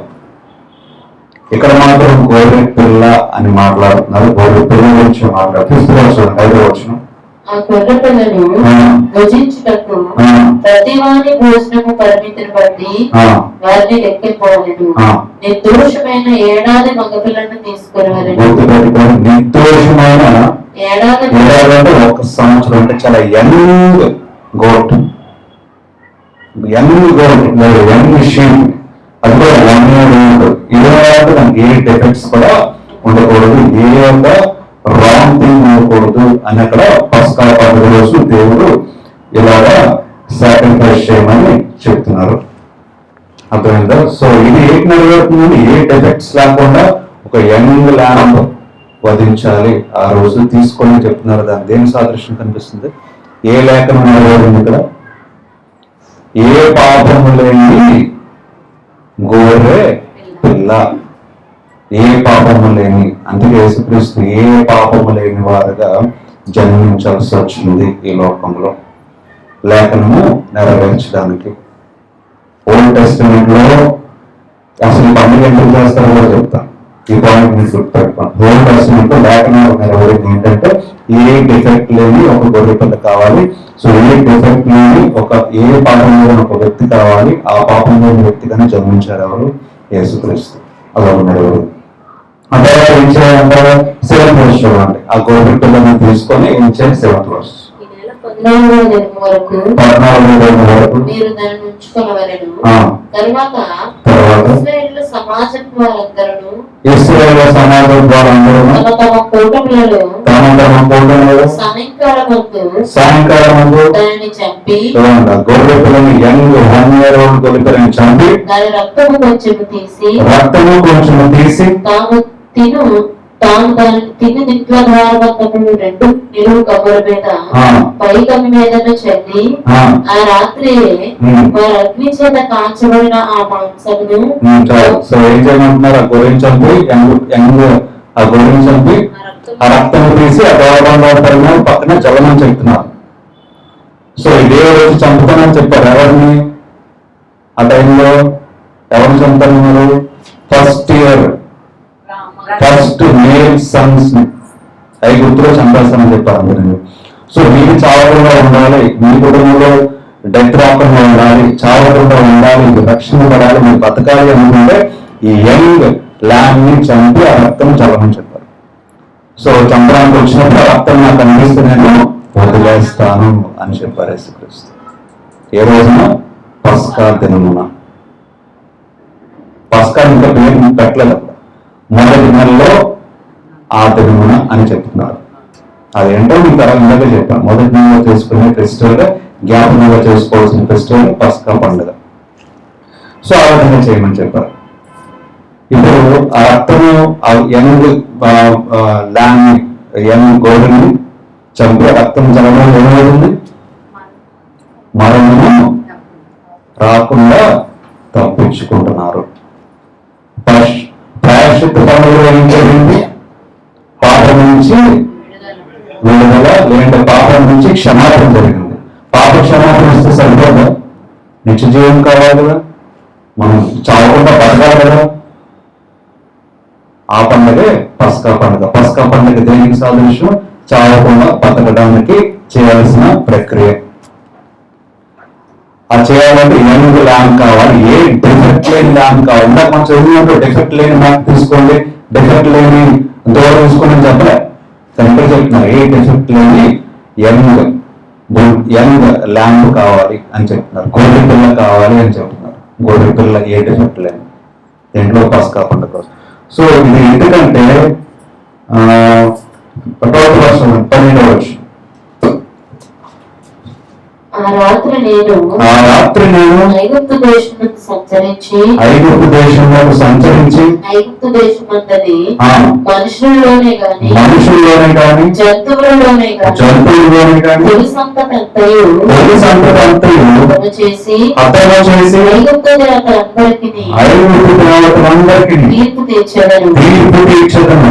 ఇక్కడ మాత్రం గొర్రె పిల్ల అని మాట్లాడుతున్నారు. గొర్రె పిల్ల గురించి మాట్లాడుతున్నారు. 5వ వచనం. ఆ గొర్రె పిల్లను భుజించుటకు ప్రతివాని భోజనము పరిమితిని బట్టి వారిని లెక్కింపవలెను. నిర్దోషమైన ఏడాది మగపిల్లను తీసుకునేవారు. నిర్దోషమైన ఏడాది అంటే 1 సంవత్సరం, అంటే చాలా యంగ్ గోట్, యంగ్ షీప్. అది కూడా 1 year old. ఇదే దానికి ఏ డిఫెక్ట్స్ కూడా ఉండకూడదు, ఏ యొక్క రాంగ్ థింగ్ ఉండకూడదు అని అక్కడ పస్కా పండుగ రోజు దేవుడు ఇలాగా సాక్రిఫైస్ చేయమని చెప్తున్నారు. అర్థమైందా? సో ఇది ఏంటి నెరవేరుతుందని, ఏ డిఫెక్ట్స్ లేకుండా ఒక యంగ్ ల్యాంబ్ వధించాలి ఆ రోజు తీసుకొని చెప్తున్నారు. దాని దేని సాదృశ్యం కనిపిస్తుంది? ఏ లేఖనం నెరవేరింది ఇక్కడ? ఏ పాపము లేని గొర్రె పిల్ల, ఏ పాపము లేని. అందుకే యేసుక్రీస్తు ఏ పాపము లేని వారుగా జన్మించాల్సి వచ్చింది ఈ లోకంలో, లేఖనము నెరవేర్చడానికి. ఓల్డ్ టెస్టిమెంట్ లో అసలు పండుగ ఎందుకు చేస్తారో కూడా చెప్తాను. ఈ పాయింట్ మీరు గుర్తుపెట్టుకోండి. ఓల్డ్ టెస్టిమెంట్ లో లేఖనాలు నెరవేరింది ఏంటంటే ఏ డిఫెక్ట్ లేని ఒక గొర్రె పిల్ల కావాలి. సో ఏ డిఫెక్ట్ లేని ఏ పాపం లేని ఒక వ్యక్తి కావాలి. ఆ పాపం లేని వ్యక్తిగానే జన్మించారు ఎవరు? యేసుక్రీస్తు. అలా నెరవేరింది. అంటే ఏం చేయాలంటారు? 7th verse చూడండి. ఆ గొర్రె పిల్లని తీసుకొని ఏం చేయాలి? 7th verse. ఈ నెల 14వ దినము వరకు 14వ దినం వరకు మీరు దానిని ఉంచుకొనవలెను. తర్వాత ఇశ్రాయేలు సమాజం వారందరూ ఇశ్రాయేలు సమాజం వారందరూ తమ తమ కూటములలో సాయంకాలం ముందు దానిని చంపి గొర్రె పిల్లని యంగ్ 1 year old గొర్రె పిల్లని చంపి దాని రక్తము కొంచెం తీసి తాను దాని తిని దిట్ల ద్వారబంధములు 2 నిలువు కబుర మీద పై కమ్మి మీదను చల్లి ఆ రాత్రి వారి అగ్ని చేత కాల్చబడిన ఆ మాంసమును. సో ఏం చేయమంటున్నారు? ఆ గొర్రెని చంపి ఆ గొర్రెని చంపి ఆ రక్తం తీసి ఆ ద్వారబంధ పక్కన చల్లమని చెప్తున్నారు. సో ఇదే రోజు చంపుతానని చెప్పారు. ఎవరిని ఆ టైంలో ఎవరిని చంపుతున్నారు? ఫస్ట్ మేల్ సన్స్ ని గుర్తులో చంపేస్తానని చెప్పారు అందరూ. సో మీరు చావకుండా ఉండాలి, మీ కుటుంబంలో డెత్ రాకుండా ఉండాలి, చావకుండా ఉండాలి, రక్షణ పడాలి, మీరు బతకాలి అనుకుంటే ఈ యంగ్ ల్యాండ్ ని చంపి ఆ రక్తం చల్లమని చెప్పారు. సో చంపడానికి వచ్చినప్పుడు ఆ రక్తం నాకు అనిపిస్తే నేను వదిలేస్తాను అని చెప్పారు యేసుక్రీస్తు. ఏ రోజున? పస్కా దినమున. పస్కా ఇంకా పేరు పెట్టలేదు అక్కడ. మొదటి నెలలో ఆ దినమున అని చెప్తున్నారు. అదేంటో మీకు ఇందాక చెప్పాను. మొదటి నెలలో చేసుకునే ఫెస్టివల్, జ్ఞాపకంగా చేసుకోవాల్సిన ఫెస్టివల్ పస్కా పండుగ. సో ఆ విధంగా చేయమని చెప్పారు. ఇప్పుడు ఆ రక్తము ఆ యంగ్ ల్యాండ్, యంగ్ గోల్డ్ని చంపే రక్తం చల్లడం ఏమవుతుంది? మరణము రాకుండా తప్పించుకుంటున్నారు. ప్రాయశ్చిత్త పండుగలో ఏం జరిగింది? పాపం నుంచి విడుదల, లేదంటే పాపం నుంచి క్షమాపణ జరిగింది. పాప క్షమాపణ ఇస్తే సరిపోదా? నిత్య జీవం కావాలి కదా, మనం చావకుండా బతకాలి కదా. ఆ పండుగే పస్కా పండుగ. పస్కా పండుగ దేనికి సాదృశ్యం? చావకుండా బతకడానికి చేయాల్సిన ప్రక్రియ. అది చేయాలంటే యంగ్ ల్యాండ్ కావాలి, ఏ డిఫెక్ట్ లేని ల్యాండ్ కావాలి. ఇందాక మనం చదివినప్పుడు డిఫెక్ట్ లేని మ్యాప్ తీసుకోండి, డిఫెక్ట్ లేని దూరం తీసుకోండి అని చెప్పలే. తండ్రి చెప్తున్నారు ఏ డిఫెక్ట్ లేని యంగ్ యంగ్ ల్యాంప్ కావాలి అని చెప్తున్నారు, గొర్రె పిల్ల కావాలి అని చెప్తున్నారు. గొర్రె పిల్ల ఏ డిఫెక్ట్ లేదు దేంట్లో పస్కా పండుగ కోసం. సో ఇది ఎందుకంటే 12వ వర్షం ఆ రాత్రి నేను ఐగుప్తు దేశమునకు సంచరించి ఐగుప్తు దేశమంతది మనుషుల్లోనే గాని జంతువులలోనే గాని తొలి సంతతి అంతయు చేసి ఐగుప్తు దేవతలందరికీ తీర్పు తీర్చెదను.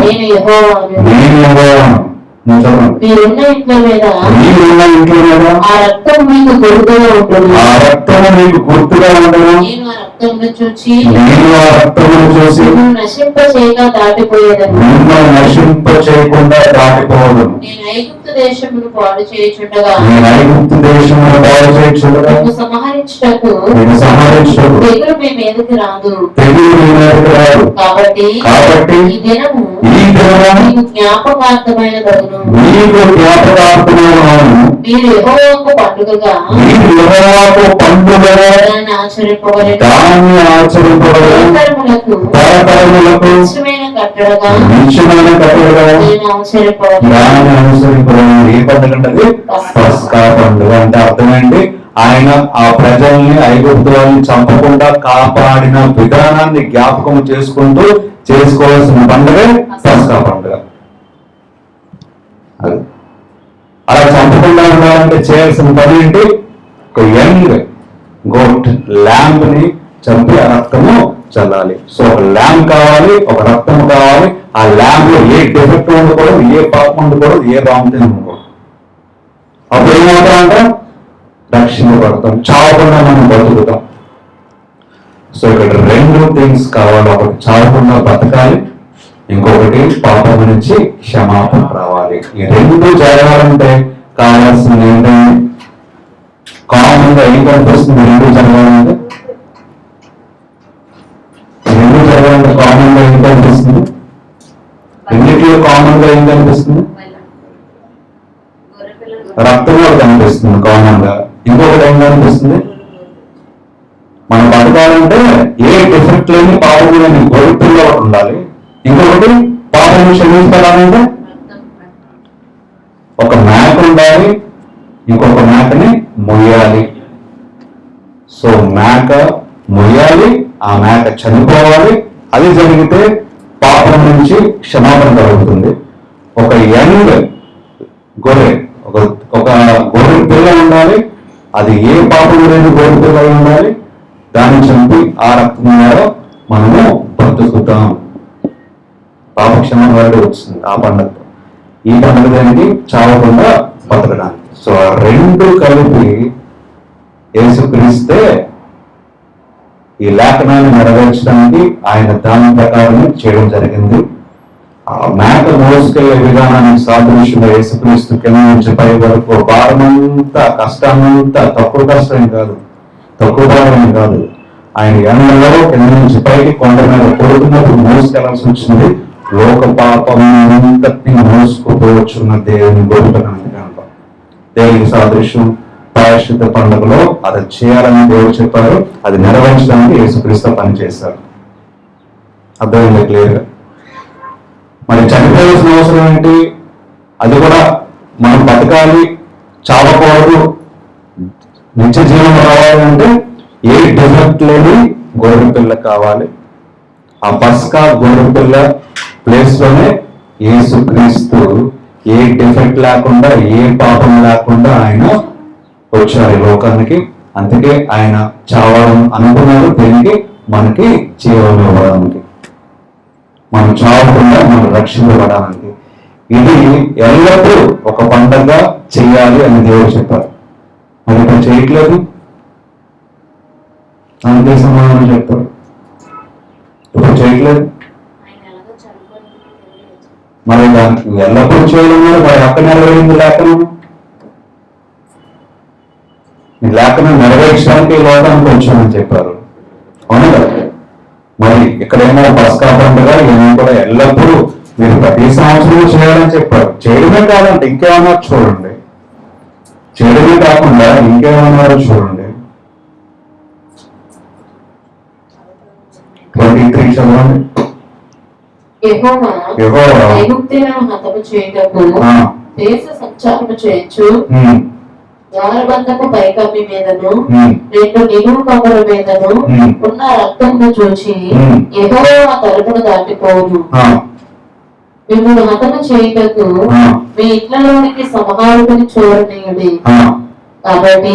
నేను యెహోవాను. మీరున్న ఇంట్లో మీద ఆ రక్తం మీకు గుర్తుగా ఉంటుంది. నేను ఆ రక్తమును చూచి నశింప చేయగా దాటిపోయేదను. నేను ఐగుప్తు దేశమును పాడు చేయుచుండగా సంహరించుటకు తెగులు మీ మీదకి రాదు. కాబట్టి ఈ దినము మీకు జ్ఞాపకార్థమైన తగును. మీరు యెహోవాకు పండుగగా దాన్ని ఆచరింపవలెను. తరతరములకు నిత్యమైన కట్టడగా నేను ఆచరింపవలెను. ఏ పండుగ అంటే పస్కా పండుగ. అంటే అర్థమేంటి? ఆయన ఆ ప్రజల్ని ఐగుప్తు వాళ్ళని చంపకుండా కాపాడిన విధానాన్ని జ్ఞాపకం చేసుకుంటూ చేసుకోవాల్సిన పండుగ పస్కా పండుగ. అలా చంపకుండా ఉండాలంటే చేయాల్సిన పని ఏంటి? ఒక యంగ్ గోట్ ల్యాంబ్ ని చంపి ఆ రక్తము చల్లాలి. సో ఒక ల్యాంబ్ కావాలి, ఒక రక్తము కావాలి. ఆ ల్యాంబ్ లో ఏ డిఫెక్ట్ ఉండకూడదు, ఏ పాపం ఉండకూడదు, ఏ రాంగ్ ఉండకూడదు. అప్పుడు ఏమవుతామంటే రక్షింపబడతాం, చావకుండా మనం బతుకుతాం. సో ఇక్కడ 2 థింగ్స్ కావాలి. ఒకటి చావకుండా బతకాలి, ఇంకొకటి పాపం నుంచి క్షమాపణ రావాలి. ఈ 2 జరగాలంటే కావాల్సింది ఏంటంటే కామన్ గా ఏం కనిపిస్తుంది? 2 జరగాలంటే కామన్ గా ఏం కనిపిస్తుంది? రెండిట్లో కామన్ గా ఏం కనిపిస్తుంది? రక్తం కూడా కనిపిస్తుంది కామన్ గా. ఇంకొకటి ఏం కనిపిస్తుంది? మనం బతకాలంటే ఏ డిఫెక్ట్ లేని పాపం లేని గొర్రెపిల్ల ఉండాలి. ఇంకొకటి పాపం క్షమించాలంటే ఒక మేక ఉండాలి, ఇంకొక మేకని మొయ్యాలి. సో మేక మొయ్యాలి, ఆ మేక చనిపోవాలి. అది జరిగితే పాపం నుంచి క్షమాపణ కలుగుతుంది. ఒక యంగ్ గొర్రె, ఒక గొర్రె పిల్ల ఉండాలి. అది ఏ పాపం లేని గొర్రె పిల్ల ఉండాలి. దాన్ని చంపి ఆ రక్తం ద్వారా మనము బతుకుతాం. పాపక్షమం వరకు వచ్చింది ఆ పండుగ. ఈ పండుగ దానికి చావకుండా బతకడానికి. సో ఆ 2 కలిపి యేసుక్రీస్తే ఈ లేఖనాన్ని నెరవేర్చడానికి ఆయన దాని ప్రకారం చేయడం జరిగింది. ఆ మేక మోసుకెళ్లే విధానానికి సాదృశ్యంగా యేసుక్రీస్తు కింద నుంచి పై వరకు భారమంతా, కష్టాన్నంతా, తక్కువ కష్టం కాదు, తక్కువ భారం కాదు. ఆయన ఎండలో కింద నుంచి పైకి కొండ మీద కొడుకున్నప్పుడు మోసుకెళ్లాల్సి వచ్చింది. లోక పాపం అంతటిని మోసుకుపోవచ్చున్న దేవుని గొప్పతనాన్ని కనుక దేవునికి సాదృశ్యం ప్రాయశ్చిత్త పండుగలో అది చేయాలని దేవుడు చెప్పారు. అది నెరవేర్చడానికి యేసుక్రీస్తు పనిచేశారు. అర్థమైంది క్లియర్గా? మరి చనిపోవాల్సిన అవసరం ఏంటి? అది కూడా మనం బతకాలి, చావకూడదు, నిత్య జీవం రావాలి అంటే ఏ డిఫెక్ట్ లేని గొర్రె పిల్ల కావాలి. ఆ పస్కా గొర్రె పిల్ల ప్లేస్ లోనే యేసుక్రీస్తు ఏ డిఫెక్ట్ లేకుండా, ఏ పాపం లేకుండా ఆయన వచ్చారు ఈ లోకానికి. అందుకే ఆయన చావాలని అనుకున్నారు. దేనికి? మనకి జీవం ఇవ్వడానికి, మనం చావకుండా మనం రక్షింపబడడానికి. ఇది ఎల్లప్పుడూ ఒక పండగ చెయ్యాలి అని దేవుడు చెప్పారు. మరి ఇప్పుడు చేయట్లేదు, దానికి సమాధానం చెప్తారు. ఇప్పుడు చేయట్లేదు, మరి దానికి ఎల్లప్పుడూ చేయడం మరి అక్కడ నెరవేరింది లేఖనం. ఈ లేఖనం నెరవేర్చడానికి ఈ లోకానికి వచ్చామని చెప్పారు, అవును కదా? మరి ఇక్కడేమో పస్కా పండుగ ఏమో కూడా ఎల్లప్పుడూ మీరు ప్రతి సంవత్సరం చేయాలని చెప్పారు. చేయడమే కాదంటే ఇంకేమన్నా చూడండి, చేయడమే కాకుండా ఇంకేమన్నారో చూడండి. 23 చదవండి. యెహోవా యెహోవా ఐగుప్తీయులను హతము చేయుటకు దేశ సంచారము చేయొచ్చు ద్వారబంధపు పైకమ్మి మీదను 2 నిలువు కమ్ముల మీదను ఉన్న రక్తమును చూచి యెహోవా తలుపును దాటిపోవును. మిమ్మల్ని హతము చేయుటకు మీ ఇళ్లలోనికి సంహారుకుని చూడనీయుడి. కాబట్టి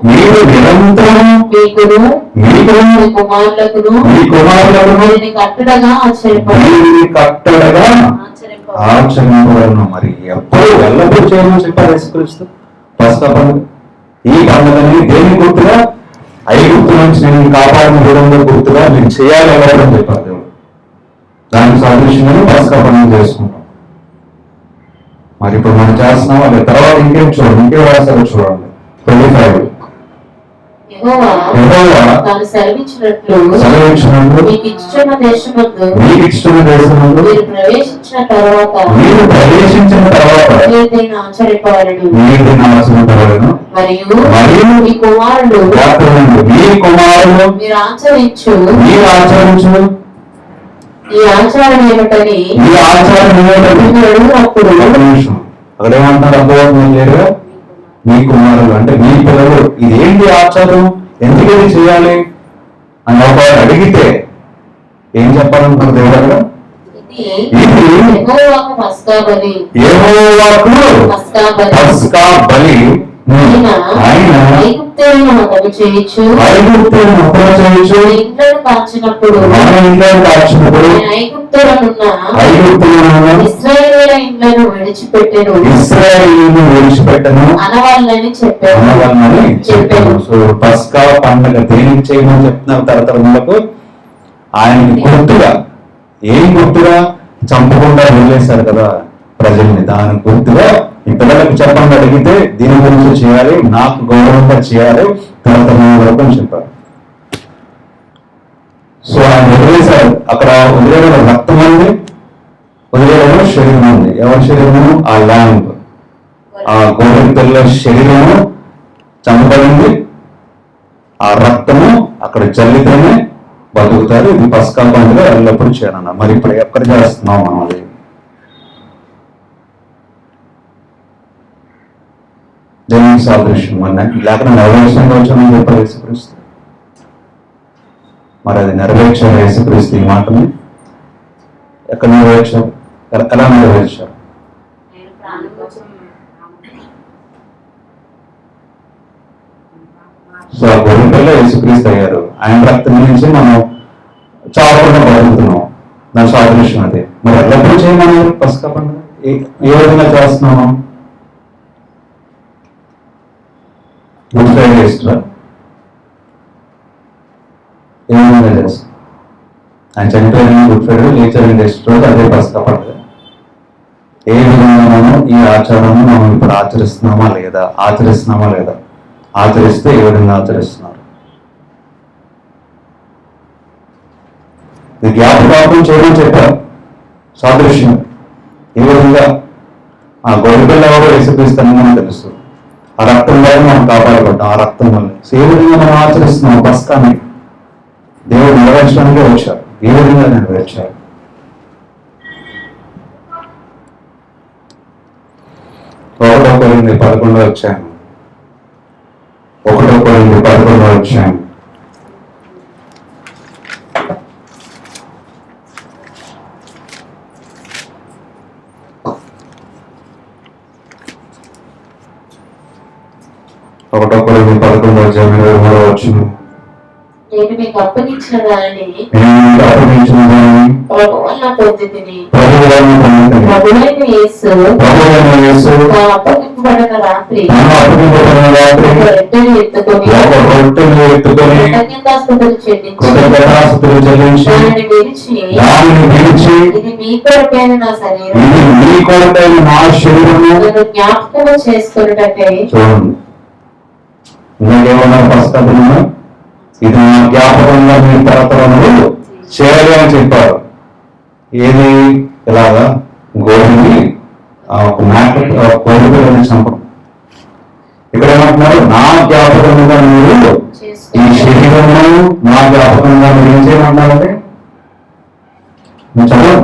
మీరు నిరంతరము మీకును మీ కుమారులకును దీనిని కట్టడగా ఆచరింపబడను. మరి ఎప్పుడు ఎల్లప్పుడూ చేయమని చెప్పారు యేసుక్రీస్తు. పస్కా పండుగ, ఈ పండుగని దేని గుర్తుగా? ఐగుప్తు నుంచి నేను కాపాడిన దూరంలో గుర్తుగా నేను చేయాలి ఎవరని చెప్పారు దేవుడు. దానికి సాదృశ్యంగా పస్కా పండుగ చేసుకుంటాం. మరి ఇప్పుడు మనం చేస్తున్నాం. వాళ్ళ తర్వాత ఇంకేం చూడండి, ఇంకేం రాశారో చూడండి. 25 యెహోవా తాను సెలవిచ్చినట్లు మీకు ఇచ్చిన దేశమందు మీరు ప్రవేశించిన తర్వాత మీరు దీన్ని ఆచరింపవలెను. మరియు మీ కుమారులు మీరు ఆచరించు ఈ ఆచారం ఏమిటని అప్పుడు అక్కడ ఏమంటున్నారు? అబ్బోధం లేరుగా మీ కుమారులు అంటే మీ పిల్లలు. ఇదేంటి ఆచారం, ఎందుకు ఇది చేయాలి అని ఒకవేళ అడిగితే ఏం చెప్పాలనుకున్నారు దేవుడు? యెహోవాకు పస్కా బలి ఆయన ఐగుప్తీయులను హతము చేయుచు ఇండ్లను కాల్చినప్పుడు ఐగుప్తులనున్న ఇశ్రాయేలీయుల ఇండ్లను విడిచిపెట్టెను అనవాలని చెప్పాను. సో పస్కా పండుగ దేనికి చేయమని చెప్తున్నారు తరతరములకు? ఆయనకి గుర్తుగా. ఏం గుర్తుగా? చంపకుండా వదిలేశారు కదా ప్రజల్ని. దాని గుర్తుగా ఈ పిల్లలకు చెప్పండి అడిగితే దీని గురించి చేయాలి, నాకు గౌరవంగా చేయాలి తరతరముల వరకు అని చెప్పారు. సో ఆయన వదిలేశారు. అక్కడ వదిలేయడం రక్తం ఉంది, వదిలేయడం శరీరం ఉంది. ఎవరి శరీరము? ఆ ల్యాంబ్, ఆ గోధుమ పిల్లల శరీరము చంపబడింది. ఆ రక్తము అక్కడ చల్లితేనే బతుకుతారు. ఇది పస్కా పండుగ ఎల్లప్పుడూ చేయాలన్నారు. మరి ఇప్పుడు ఎక్కడ చేస్తున్నాం మనం? అది దేనికి సాదృశ్యం? మరి లేకుండా నెరవేర్చంగా వచ్చామని చెప్పారు యేసుక్రీస్తు. మరి అది నెరవేర్చారు యేసుక్రీస్తు ఈ మాటని. ఎక్కడ నెరవేర్చారు? ఎలా నెరవేర్చారు? సో ఆ గొర్రెపిల్ల యేసుక్రీస్తు అయ్యారు. ఆయన రక్తం నుంచి మనం చావకుండా బతుకుతున్నాం. దాని సాదృశ్యం అదే. మరి ఎల్లప్పుడూ చేయమన్నారు పస్కా పండుగ. ఏ విధంగా చేస్తున్నాము? గుడ్ ఫ్రైడే ఇష్టం ఏ విధంగా చేస్తాం? ఆయన చనిపోయిన గుడ్ ఫ్రైడే, లేచారు ఇష్టం, అదే పస్కా పండుగ. ఏ విధంగా మనం ఈ ఆచారం మనం ఇప్పుడు ఆచరిస్తున్నామా లేదా? ఆచరిస్తే ఏ విధంగా ఆచరిస్తున్నారు? ఇది జ్ఞాపకార్థం చేయడం చెప్పారు సాదృశ్యం. ఏ విధంగా? ఆ గొర్రెపిల్ల ఎవరో యేసుక్రీస్తుని మనకు తెలుసు. ఆ రక్తం వల్ల మనం కాపాడబడ్డాం. ఆ రక్తం వల్ల ఏ విధంగా మనం ఆచరిస్తున్నాం పస్కాని? దేవుడు నెరవేర్చడానికే వచ్చారు. ఏ విధంగా నెరవేర్చారు? 1 కొరింథీ 11 వచ్చాను. 1 కొరింథీ 11 వచ్చాను. ఒకటో కొరింథీ 11 అధ్యాయం 23వ వచనం. నేను మీకు అప్పగించిన దానిని ప్రభువైన పొందితిని. ప్రభువైన యేసు అప్పగింపబడిన రాత్రి రొట్టెను ఎత్తుకొని కృతజ్ఞతాస్తుతులు చెల్లించి దానిని విరిచి ఇది మీ కొరకైన నా శరీరం, నన్ను జ్ఞాపకము చేసుకొనుటకై. చూడండి, ఇంకేమన్నారు పస్కా దినమున? ఇది నా జ్ఞాపకంగా మీ తరతరములు చేయాలి అని చెప్పారు. ఏది? ఇలాగా గోధుని ఒక కోడిపిల్లని చంపడం. ఇక్కడ ఏమంటున్నారు? నా జ్ఞాపకంగా మీరు ఈ శరీరము నా జ్ఞాపకంగా మీరు ఏం చేయమంటారంటే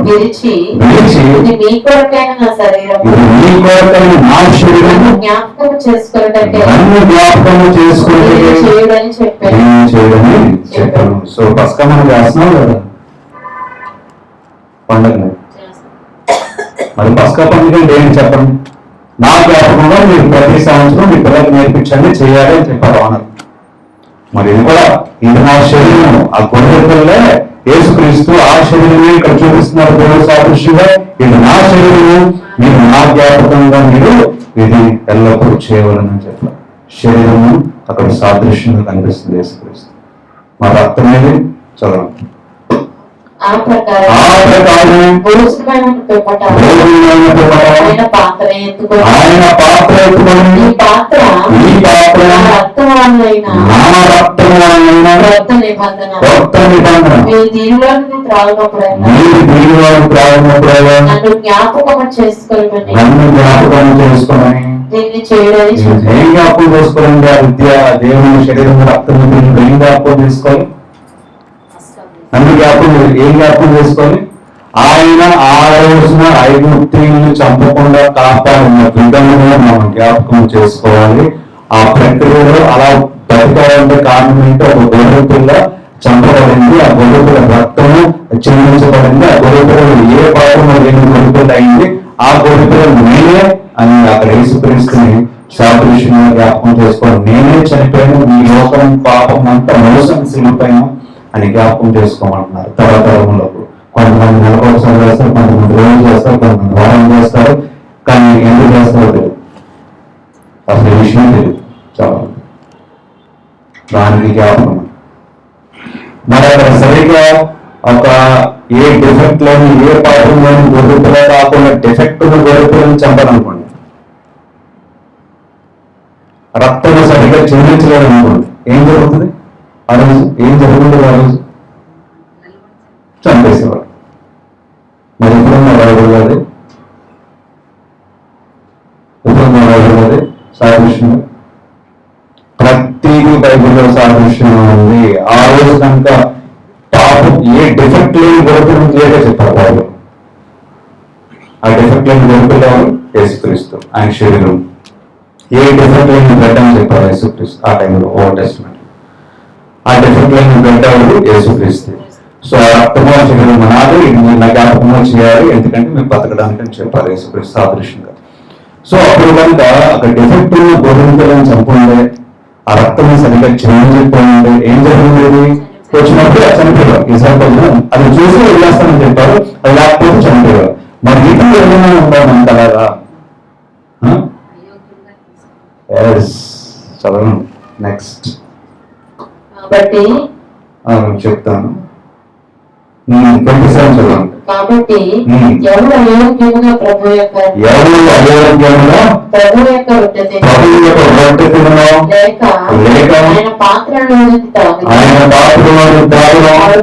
విరిచి విరిచి ఇది మీ కొరకైన నా శరీరం ఇది మీ కొరకైన నా శరీరము జ్ఞాపకం చేసుకున్నట్టే నన్ను జ్ఞాపకము చేసుకుంటే చేయడని చెప్పాను. ఏం చేయడని చెప్పాను. సో పస్కా మనం చేస్తున్నాం కదా పండుగని. మరి పస్కా పండుగ అంటే ఏంటి చెప్పండి? నా జ్ఞాపకంలో మీరు ప్రతి సంవత్సరం మీ పిల్లలకు నేర్పించండి, చేయాలి అని చెప్పారు అన్నారు. మరి ఇది కూడా ఇది నా శరీరం, ఆ గొర్రె పిల్లలే యేసుక్రీస్తు ఆ శరీరమే ఇక్కడ చూపిస్తున్నారు దేవుడు సాదృశ్యంగా. ఇది నా శరీరము, మీరు నా జ్ఞాపకంగా మీరు ఇది ఎల్లప్పుడూ చేయవాలని చెప్పారు. శరీరము అక్కడ సాదృశ్యంగా కనిపిస్తుంది యేసుక్రీస్తు. మా రక్తం ఏది చదవండి. ఆ ప్రకారం భోజనమైన పిమ్మట ఆయన పాత్ర ఎత్తుకొని ఈ పాత్ర నా రక్తవాన్నైన కొత్త నిబంధన మీరు దీనిలో నుండి త్రాగినప్పుడైనా నన్ను జ్ఞాపకం చేసుకొని దీన్ని చేయడానికి ఏం జ్ఞాపకం చేసుకోవాలండి? ఆ విద్య దేవుని శరీరం రక్తం ఏం జ్ఞాపకం చేసుకోవాలి? నన్ను ఏం జ్ఞాపకం చేసుకోవాలి? ఆయన ఆ రోజున 5 స్త్రీలను చంపకుండా కాపాడిన విధముగా మనం జ్ఞాపకం చేసుకోవాలి. ఆ ప్రక్రియలో అలా బతికాలంటే కారణం ఏంటి? ఒక గొర్రె పిల్ల చంపబడింది, ఆ గొర్రె పిల్ల రక్తము చెల్లించబడింది, ఆ గొర్రె పిల్లలు ఏ పాపంలో లేని గొర్రె పిల్ల అయింది, ఆ గొర్రె పిల్లలు నేనే అని అక్కడ యేసుక్రీస్తుని సాదృశ్యంగా జ్ఞాపకం చేసుకోవాలి. నేనే చనిపోయాను, ఈ లోకం పాపం అంతా మోసం సిలిపోయాను అని జ్ఞాపకం చేసుకోమంటున్నారు. తరతరములకు కొంతమంది నెలకు ఒకసారి చేస్తారు, కొంతమంది రోజు చేస్తారు, కొంతమంది వారం చేస్తారు. కానీ ఎందుకు చేస్తారో తెలియదు, అసలు విషయం తెలియదు. చాలా దానికి జ్ఞాపకం. మరి అక్కడ సరిగ్గా ఒక ఏ డిఫెక్ట్ లోని ఏ పాపంలోని గొర్రెపిల్ల కాకుండా డిఫెక్ట్ గొర్రెపిల్లని చంపాలనుకోండి, రక్తం సరిగ్గా చెల్లించలేదు అనుకోండి, ఏం జరుగుతుంది? ఆ రోజు ఏం జరుగుతుంది? ఆ రోజు చంపేసేవాడు. మరి ఎప్పుడున్న రాయబడలేదు, ఎప్పుడున్న రాయబడలేదు సాదృశ్యంగా. ప్రతిదీ బైబిల్లో సాదృశ్యంగా ఉంది. ఆ రోజు కనుక పాపం ఏ డిఫెక్ట్ లేని గొడవలు లేదో చెప్పారు వాళ్ళు. ఆ డిఫెక్ట్ లేని గొడవలు యేసుక్రీస్తు, ఆయన శరీరం. ఏ డిఫెక్ట్ లేని బ్లడ్ అని చెప్పారు యేసుక్రీస్తు ఆ టైంలో, ఓల్డ్ టెస్ట్మెంట్. ఆ డిఫెక్ట్ లేని బ్లడ్ ఎవరు? యేసుక్రీస్తు. సో ఆ రక్తమో శరీరం అనాలి, ఇది మీరు నా జ్ఞాపకమో చేయాలి, ఎందుకంటే మీరు బతకడానికి అని చెప్పారు యేసుక్రీస్తు సాదృశ్యంగా. సో అప్పుడు కనుక అక్కడ డిఫెక్ట్ ఉన్న గొర్రెలను చంపుండే, ఆ రక్తం సరిగ్గా చెల్లించిపోయింది, ఏం జరిగింది? వచ్చినప్పుడు చనిపోయారు. ఈసారి అది చూసి వదిలేస్తామని చెప్పారు, అది లేకపోతే చనిపోయారు. మరి ఇప్పుడు ఏమైనా ఉందా మనకు అలాగా? చదవండి నెక్స్ట్. కాబట్టి చెప్తాను. 27 చదవండి. కాబట్టి ఎవరు అయోగ్యముగా ప్రభు యొక్క రొట్టె తినో లేక ఆయన పాత్రలో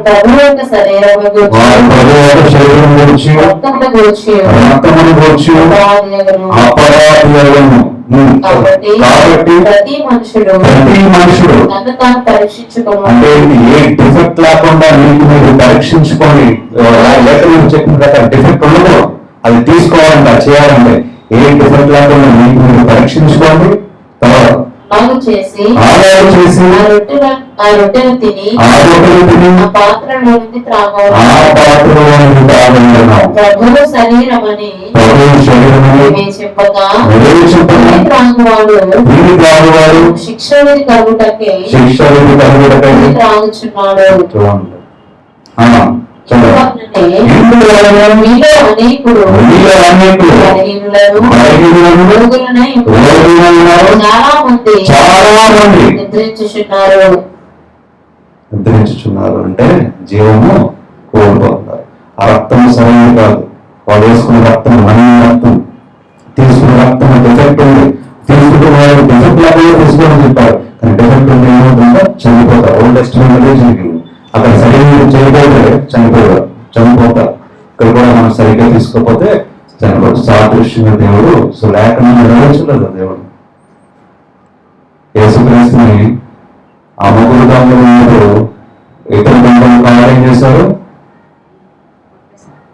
ప్రభు యొక్క శరీరము గురించి కాబట్టి ప్రతి మనుషుడు నన్ను తాను పరీక్షించుకోవాలి. ఏ డిఫెక్ట్ లేకుండా మీరు పరీక్షించుకొని లేఖనం చెప్పిన ప్రకారం డిఫెక్ట్ ఉండదు, అది తీసుకోవాలంటే చేయాలంటే ఏ డిఫెక్ట్ లేకుండా మీరు పరీక్షించుకోండి. తర్వాత చేసి ఆ రొట్టెను తిని ఆ పాత్రలో నుండి ప్రభువు శరీరమని చెప్పగా త్రాగువాడు శిక్ష కలుగుటకే త్రాగుచున్నాడు. మీలో అనేకులు చాలా మంది నిద్రించుచున్నారు అంటే జీవము కోల్పోతున్నారు. ఆ రక్తం సరైనది కాదు. వాళ్ళు వేసుకున్న రక్తం మన రక్తం, తీసుకున్న రక్తం డిఫెక్ట్ ఉంది, తీసుకుంటే వాళ్ళు డిఫెక్ట్ లాగా తీసుకోవాలని చెప్పారు. కానీ డిఫెక్ట్ ఉంటే ఏమవుతుందో చనిపోతారు. ఓల్డ్ టెస్ట్మెంట్ జరిగింది. అక్కడ సరిగ్గా చేయకపోతే చనిపోతారు. ఇక్కడ కూడా మనం సరిగ్గా తీసుకోకపోతే చనిపోతారు. సాదృశ్యంగా దేవుడు సో లేకుండా నెరవేర్చలేదు దేవుడు. యేసుక్రీస్తుని ఆ ముగ్గురు దొంగలు ఇతర దొంగలు కావాలి ఏం చేశారు?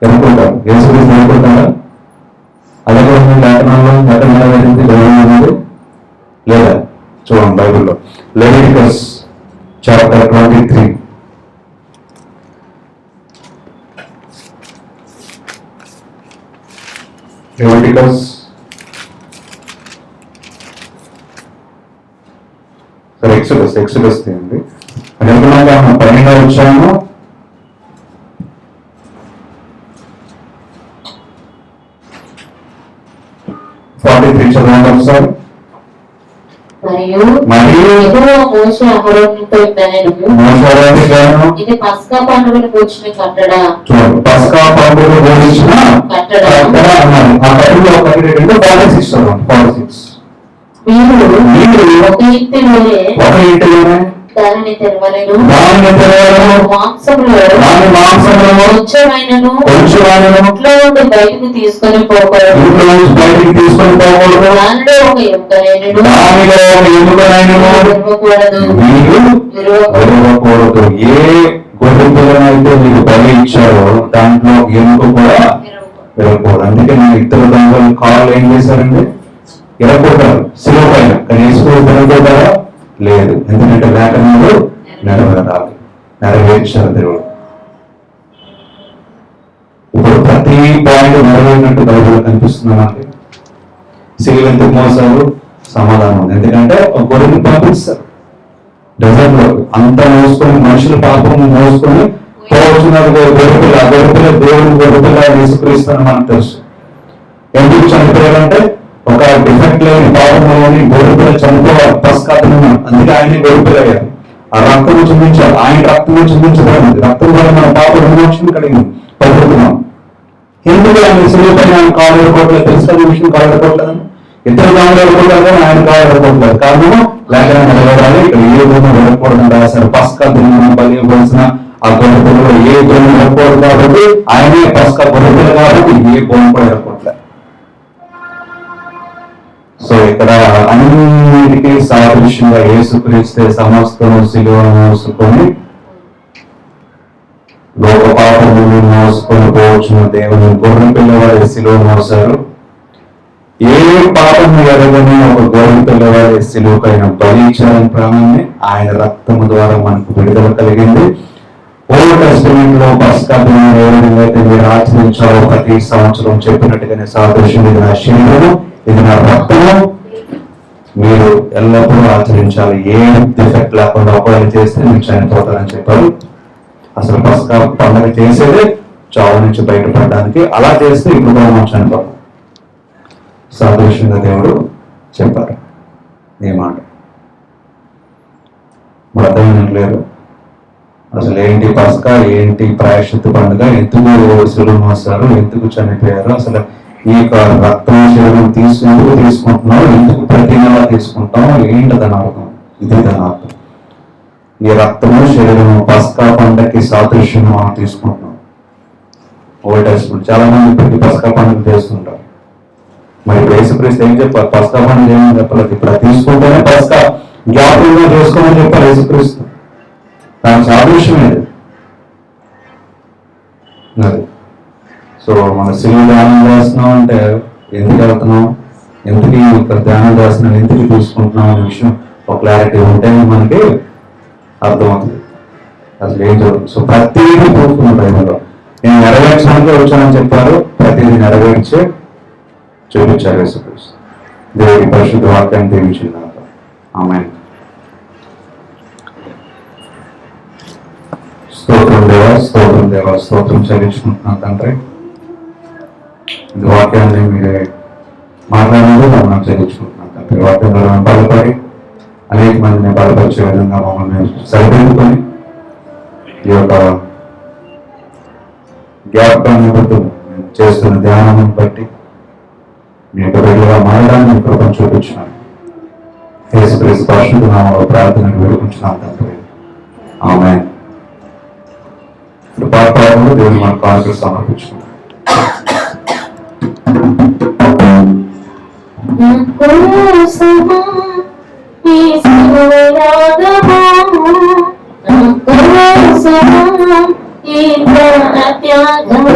ఎన్నుకుంటారు. యేసుక్రీస్తు ఎన్నుకుంటారా? అదే కూడా లేఖనంలో ఎక్కడ నెరవేరింది? నెరవేరింది లేదా? చూడండి బైబిల్లో లెవిటికస్ చాప్టర్ 23. లెవిటికస్ సరే ఎక్సోడస్ తీయండి. ఎందుకంటే 12వ వచ్చాము 43 చదవండి ఒకసారి. మరియు యెహోవా మోషే అహరోనుతో ఇట్లనెను, ఇది పస్కా పండుగను కూర్చుని కట్టడా. చూడండి, పస్కా పండుగ కూర్చిన కట్టడా అన్నారు. ఆ కట్టడలో ఒక 46 మీరు ఒక ఇంటిలోనే దానిని తెరవలేను, మాంసములో కొంచెమైనను ఇంట్లో నుండి బయటకు తీసుకొని పోకూడదు, దానిలో ఒక విరవకూడదు. ఏ గొర్రె పిల్లనైతే మీకు బలి ఇచ్చారో దాంట్లో ఎముక కూడా విరవకూడదు. అందుకే నేను ఇద్దరు దొంగలు కాళ్ళు ఏం చేశారండి? ఎరగొట్టారు శిలువ పైన. కానీ యేసుక్రీస్తు ఎరగొట్టారా? లేదు. ఎందుకంటే లేఖనంలో నెరవేరాలి, నెరవేర్చారు దేవుడు. ఇప్పుడు ప్రతి పాయింట్ నెరవేరినట్టు బైబిల్ కనిపిస్తుంది మనకి. శిలువ ఎందుకు మోసారు? సమాధానం ఉంది. ఎందుకంటే ఒక గొర్రెని పంపిస్తారు డెజర్ట్ లో, అంతా మోసుకొని మనుషుల పాపం మోసుకొని పోవచ్చున్నారు. గొర్రెపిల్ల దేవుని గొర్రెపిల్ల యేసుక్రీస్తుని మనకు తెలుసు. ఎందుకు చనిపోయారంటే ఒక డిఫెక్ట్ లేని పాపంలోని గొర్రెపిల్ల చనిపోవాలి, పస్కా తిన్నాం. అందుకే ఆయన గొర్రెపిల్లయ్యారు. ఆ రక్తం చిందించారు, ఆయన రక్తంలో చిందించబడింది. రక్తం ద్వారా మన పాప విమోచన కలిగింది, పడుతున్నాం. ఎందుకు ఆయన శిలువ పైన ఆయన కాలు ఎడుకోవట్లేదు? తెలుసు కదా విషయం, కాలు ఎడుకోవట్లేదు. ఇతర కాళ్ళు ఎడుకోవట్లేదు కానీ ఆయన కాలు ఎడుకోవట్లేదు. కారణం లేఖన నిలబడాలి. ఇక్కడ ఏ గొర్రె వెళ్ళకూడదని రాశారు. పస్కా తిన్న బలి ఇవ్వాల్సిన ఆ గొర్రెపిల్లలో ఏ గొర్రె వెళ్ళకూడదు కాబట్టి ఆయనే పస్కా గొర్రెపిల్ల కాబట్టి ఏ గొర్రె కూడా ఎడుకోవట్లేదు. సో ఇక్కడ అన్నిటికీ సాదృశ్యంగా యేసుక్రీస్తే సమస్తము శిలువను మోసుకొని లోక పాపములను మోసుకొని పోవచ్చున్న దేవుని గొర్రె పిల్లవాడి శిలువ మోసారు. ఏ పాపము ఎరగని ఒక గొర్రె పిల్లవాడి శిలువ పైన బలి ఇచ్చారని ప్రాణాన్ని ఆయన రక్తము ద్వారా మనకు విడుదల కలిగింది. ఓల్డ్ టెస్టమెంట్ లో పస్కా దినం ఏ విధంగా అయితే మీరు ఆచరించాలో ప్రతి సంవత్సరం చెప్పినట్టుగానే సాదృశ్యం, ఇది నా శరీరము, ఇది నా రక్తము, మీరు ఎల్లప్పుడూ ఆచరించాలి. ఏ డిఫెక్ట్ లేకుండా ఒకవేళ చేస్తే మీరు చనిపోతారని చెప్పారు. అసలు పస్కా పండుగ చేసేదే చావు నుంచి బయటపడడానికి. అలా చేస్తే ఇప్పుడు మనం చనిపోతాం. సాదృశ్యంగా దేవుడు చెప్పారు ఈ మాట. ఇప్పుడు అర్థమైనట్లేదు అసలు ఏంటి పస్కా, ఏంటి ప్రాయశ్చిత్త పండుగ, ఎందుకు శిలువ మోసారు, ఎందుకు చనిపోయారు, అసలు ఈ యొక్క రక్తం శరీరం ఎందుకు తీసుకుంటున్నాం, ఎందుకు ప్రతి నెల తీసుకుంటాం, ఏంటి దాని అర్థం? ఇది దాని అర్థం. ఈ రక్తము శరీరము పస్కా పండుగకి సాదృశ్యం మనం తీసుకుంటున్నాం. ఓల్డ్ టెస్టమెంట్ చాలా మంది ఇప్పటికీ పస్కా పండుగ చేస్తుంటారు. మరి యేసుక్రీస్తు ఏం చెప్పారు? పస్కా పండుగ ఏమని చెప్పలేదు. ఇప్పుడు తీసుకుంటేనే పస్కా జ్ఞాపకంగా చేసుకోమని చెప్పారు యేసుక్రీస్తు. దాని సాదృశ్యం ఏది? అది. సో మన శిలువ ధ్యానం చేస్తున్నాం అంటే ఎందుకు వెళ్తున్నాం, ఎందుకు ధ్యానం చేస్తున్నాం, ఎందుకు చూసుకుంటున్నాం అనే విషయం ఒక క్లారిటీ ఉంటే మనకి అర్థమవుతుంది అసలు ఏం జరుగుతుంది. సో ప్రతిదీ చూసుకున్న బైబిల్లో నేను నెరవేర్చడానికి వచ్చానని చెప్పారు, ప్రతిదీ నెరవేర్చే చూపించారు యేసుక్రీస్తు. దేవుడి పరిశుద్ధ వాక్యాన్ని దీవించింది. ఆమేన్. స్తోత్రం దేవా, స్తోత్రం దేవా, స్తోత్రం చెల్లించుకుంటున్నాను తండ్రి. ఈ వాక్యాన్ని మీరే మాట్లాడినది మనం చెల్లించుకుంటున్నాం తండ్రి. వాక్యంలో మనం బలపడి అనేక మందిని బలపరిచే విధంగా మమ్మల్ని సరిపెట్టుకొని ఈ యొక్క జ్ఞాపకాన్ని బట్టి చేస్తున్న ధ్యానం బట్టి మీ యొక్క బిడ్డలుగా మారడాన్ని కృపణ చూపించినాను. యేసుక్రీస్తు పరిశుద్ధ నామములో ప్రార్థనను వేడుకుంటున్నాం తండ్రి. ఆమేన్. పాపాలను దేవుని మన కానుకలు సమర్పించుకున్నాం. నా కోసమా ఈ ప్రాణ త్యాగము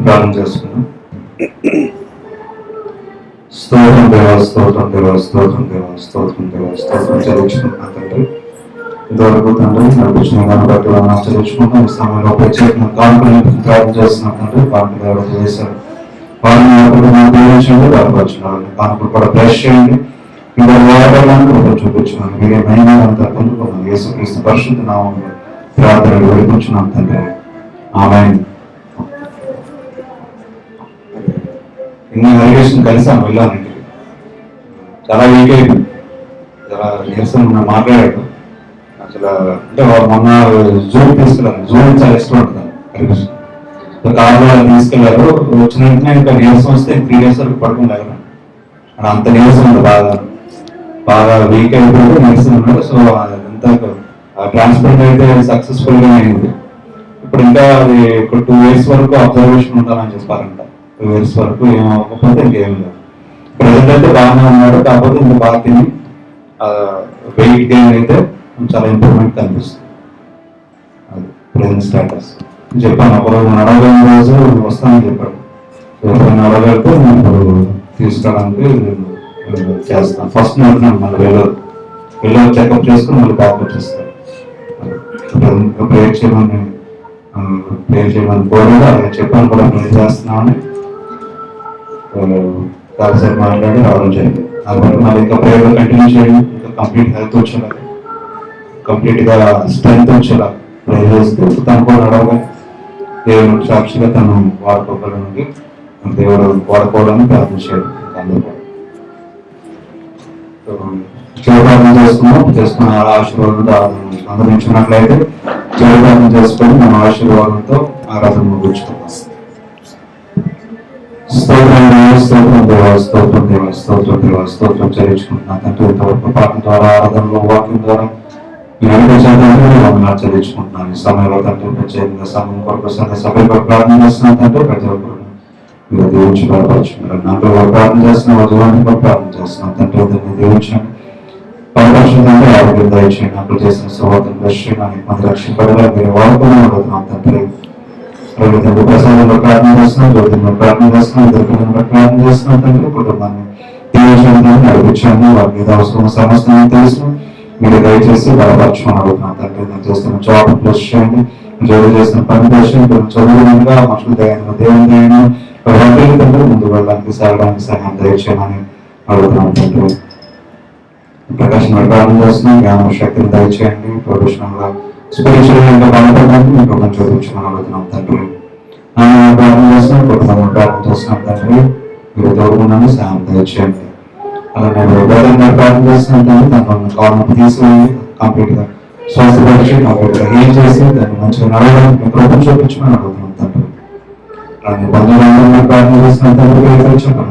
ప్రారంభం చేసుకున్నాం. స్తోత్రం దేవా, స్తోత్రం దేవా, స్తోత్రం దేవా, స్తోత్రం దేవా, స్తోత్రం చదివించుకుంటున్నాం తండ్రి. ఇంతవరకు తండ్రి నడిపించిన దాన్ని బట్టి చదివించుకుంటాం. ఈ సమయంలో ప్రత్యేకంగా కానుకలు ప్రార్థన చేస్తున్నాం తండ్రి. కానుకలు ఎవరికి వేశారు వారిని దీవించండి, బలపరచండి. కానుకలు కూడా బ్రష్ చేయండి. ఇంకా వాడడానికి ఒక చూపించమని మీరే మహిళలంతా పొందుకున్నాం. యేసుక్రీస్తు పరిశుద్ధ నామములో ప్రార్థనలు వేడుకుంటున్నాం తండ్రి. ఆమేన్. ఇన్ని వెరిగేషన్ కలిసాం వెళ్ళాను. చాలా వీక్ అయిపోయింది. చాలా నీరసం మాట్లాడాడు. అసలు అంటే మొన్న జూన్ తీసుకెళ్ళాను. జూన్ చాలా ఇష్టం ఉంటుంది కార్లో తీసుకెళ్లారు. వచ్చిన వెంటనే ఇంకా నీరసం వస్తే 3 days వరకు పడుకోలేరు. అంత నీరసం ఉంది, బాగా వీక్ అయిపోతే నీరసం ఉన్నాడు. సో అంతా ట్రాన్స్ప్లాంట్ అయితే సక్సెస్ఫుల్ గా అయింది. ఇప్పుడు ఇంకా అది 2 years వరకు అబ్జర్వేషన్ ఉండాలని చెప్పారంట. 2 years వరకు ఏం అవ్వకపోతే ఇంకేం లేదు. ప్రజెంట్ అయితే బాగానే ఉన్నాడు. కాకపోతే ఇంకా బాగా తిని వెయిట్ గెయిన్ అయితే చాలా ఇంప్రూవ్మెంట్ కనిపిస్తుంది. అది ప్రజెంట్ స్టేటస్. చెప్పాను ఒకరోజు నడవలేని రోజు వస్తానని చెప్పాడు. నడవగలిగితే నేను ఇప్పుడు తీసుకురావడానికి చేస్తాను. ఫస్ట్ నడుతున్నాను, మళ్ళీ వెళ్ళి చెకప్ చేసుకుని మళ్ళీ బ్యాక్ వచ్చేస్తాను. ప్రేయర్ చేయమని కోరగా అలా చెప్పాను కూడా ప్రేయర్ చేస్తున్నామని కాసేపు మాట్లాడి రావడం జరిగింది. కాబట్టి మళ్ళీ ఇంకా ప్రేయర్ కంటిన్యూ చేయండి. ఇంకా కంప్లీట్ హెల్త్ వచ్చేలా, కంప్లీట్ గా స్ట్రెంత్ వచ్చేలా ప్రేయర్ చేస్తే తను కూడా నడవగా దేవుడు సాక్షిగా తను వాడుకోగలడానికి దేవుడు వాడుకోవడానికి ప్రార్థించాడు. జీవప్రార్థన చేసుకున్న ఆశీర్వాదంతో అనుభవించినట్లయితే జీవప్రార్థన చేసుకొని మన ఆశీర్వాదంతో ఆరాధన ముగించుకుందాం. స్తోత్రం దేవా, స్తోత్రం దేవా, స్తోత్రం దేవా, స్తోత్రం చెల్లించుకుంటున్నా తండ్రి. ఇంతవరకు పాఠం ద్వారా, ఆరాధనలో, వాక్యం ద్వారా చెల్లించుకుంటున్నాను. ఈ సమయంలో తండ్రి ప్రత్యేకంగా సమయం కొరకు సభ్యులు ప్రార్థన చేస్తున్నాను తండ్రి. ప్రతి ఒక్కరు మీరు దీవించి బలపరుచుకున్నారు. నాతో ప్రార్థన చేస్తున్న వజవాన్ని ప్రార్థన చేస్తున్నాను తండ్రి. దాన్ని దీవించండి, బలపరచండి తండ్రి. ఆరోగ్యం దయచేయండి. నాకు చేసిన సువార్తను దర్శనాన్ని మంది రక్షింపడగా మీరు వాడుకొని అడుగుతున్నాం తండ్రి. తండ్రి ప్రసాదంలో ప్రార్థన చేస్తున్నాం, జ్యోతిలో ప్రార్థన చేస్తున్నాం, ఇద్దరు ప్రార్థన చేస్తున్నాం తండ్రి. కుటుంబాన్ని దీవించండి, నడిపించండి. వారి మీద అవసరం సమస్యను తెలుసు మీరు దయచేసి బలపరచమని అడుగుతున్నాం తండ్రి. నేను చేస్తున్న జాబ్ ప్లస్ చేయండి, జోడు చేసిన పని ప్లస్ చేయండి. చదువుగా మనుషులు దయను, దేవుని దయను వాటి తండ్రి ముందు వెళ్ళడానికి సాగడానికి సహాయం దయచేయమని అడుగుతున్నాం తండ్రి. ప్రకాశం ప్రార్థన చేస్తున్నాం, జ్ఞానం శక్తిని దయచేయండి. ప్రొఫెషనల్ గా స్పిరిచువల్ గా బలపడడానికి మీకు కొంచెం చూపించమని అడుగుతున్నాం తండ్రి. ప్రార్థన చేస్తున్నాం, కుటుంబంలో ప్రార్థన చేస్తున్నాం తండ్రి. మీరు తోడుకున్నాను సహాయం దయచేయండి. అలా నేను ప్రార్థన చేస్తున్నాను తండ్రి. దాని కావాలని తీసుకుని కంప్లీట్ గా స్వస్థపరిచి కంప్లీట్ గా ఏం చేసి దాన్ని మంచిగా నడవడానికి ప్రభుత్వం చూపించమని అడుగుతున్నాం తండ్రి. అలాగే బంధువులందరూ ప్రార్థన చేస్తున్నాం తండ్రి.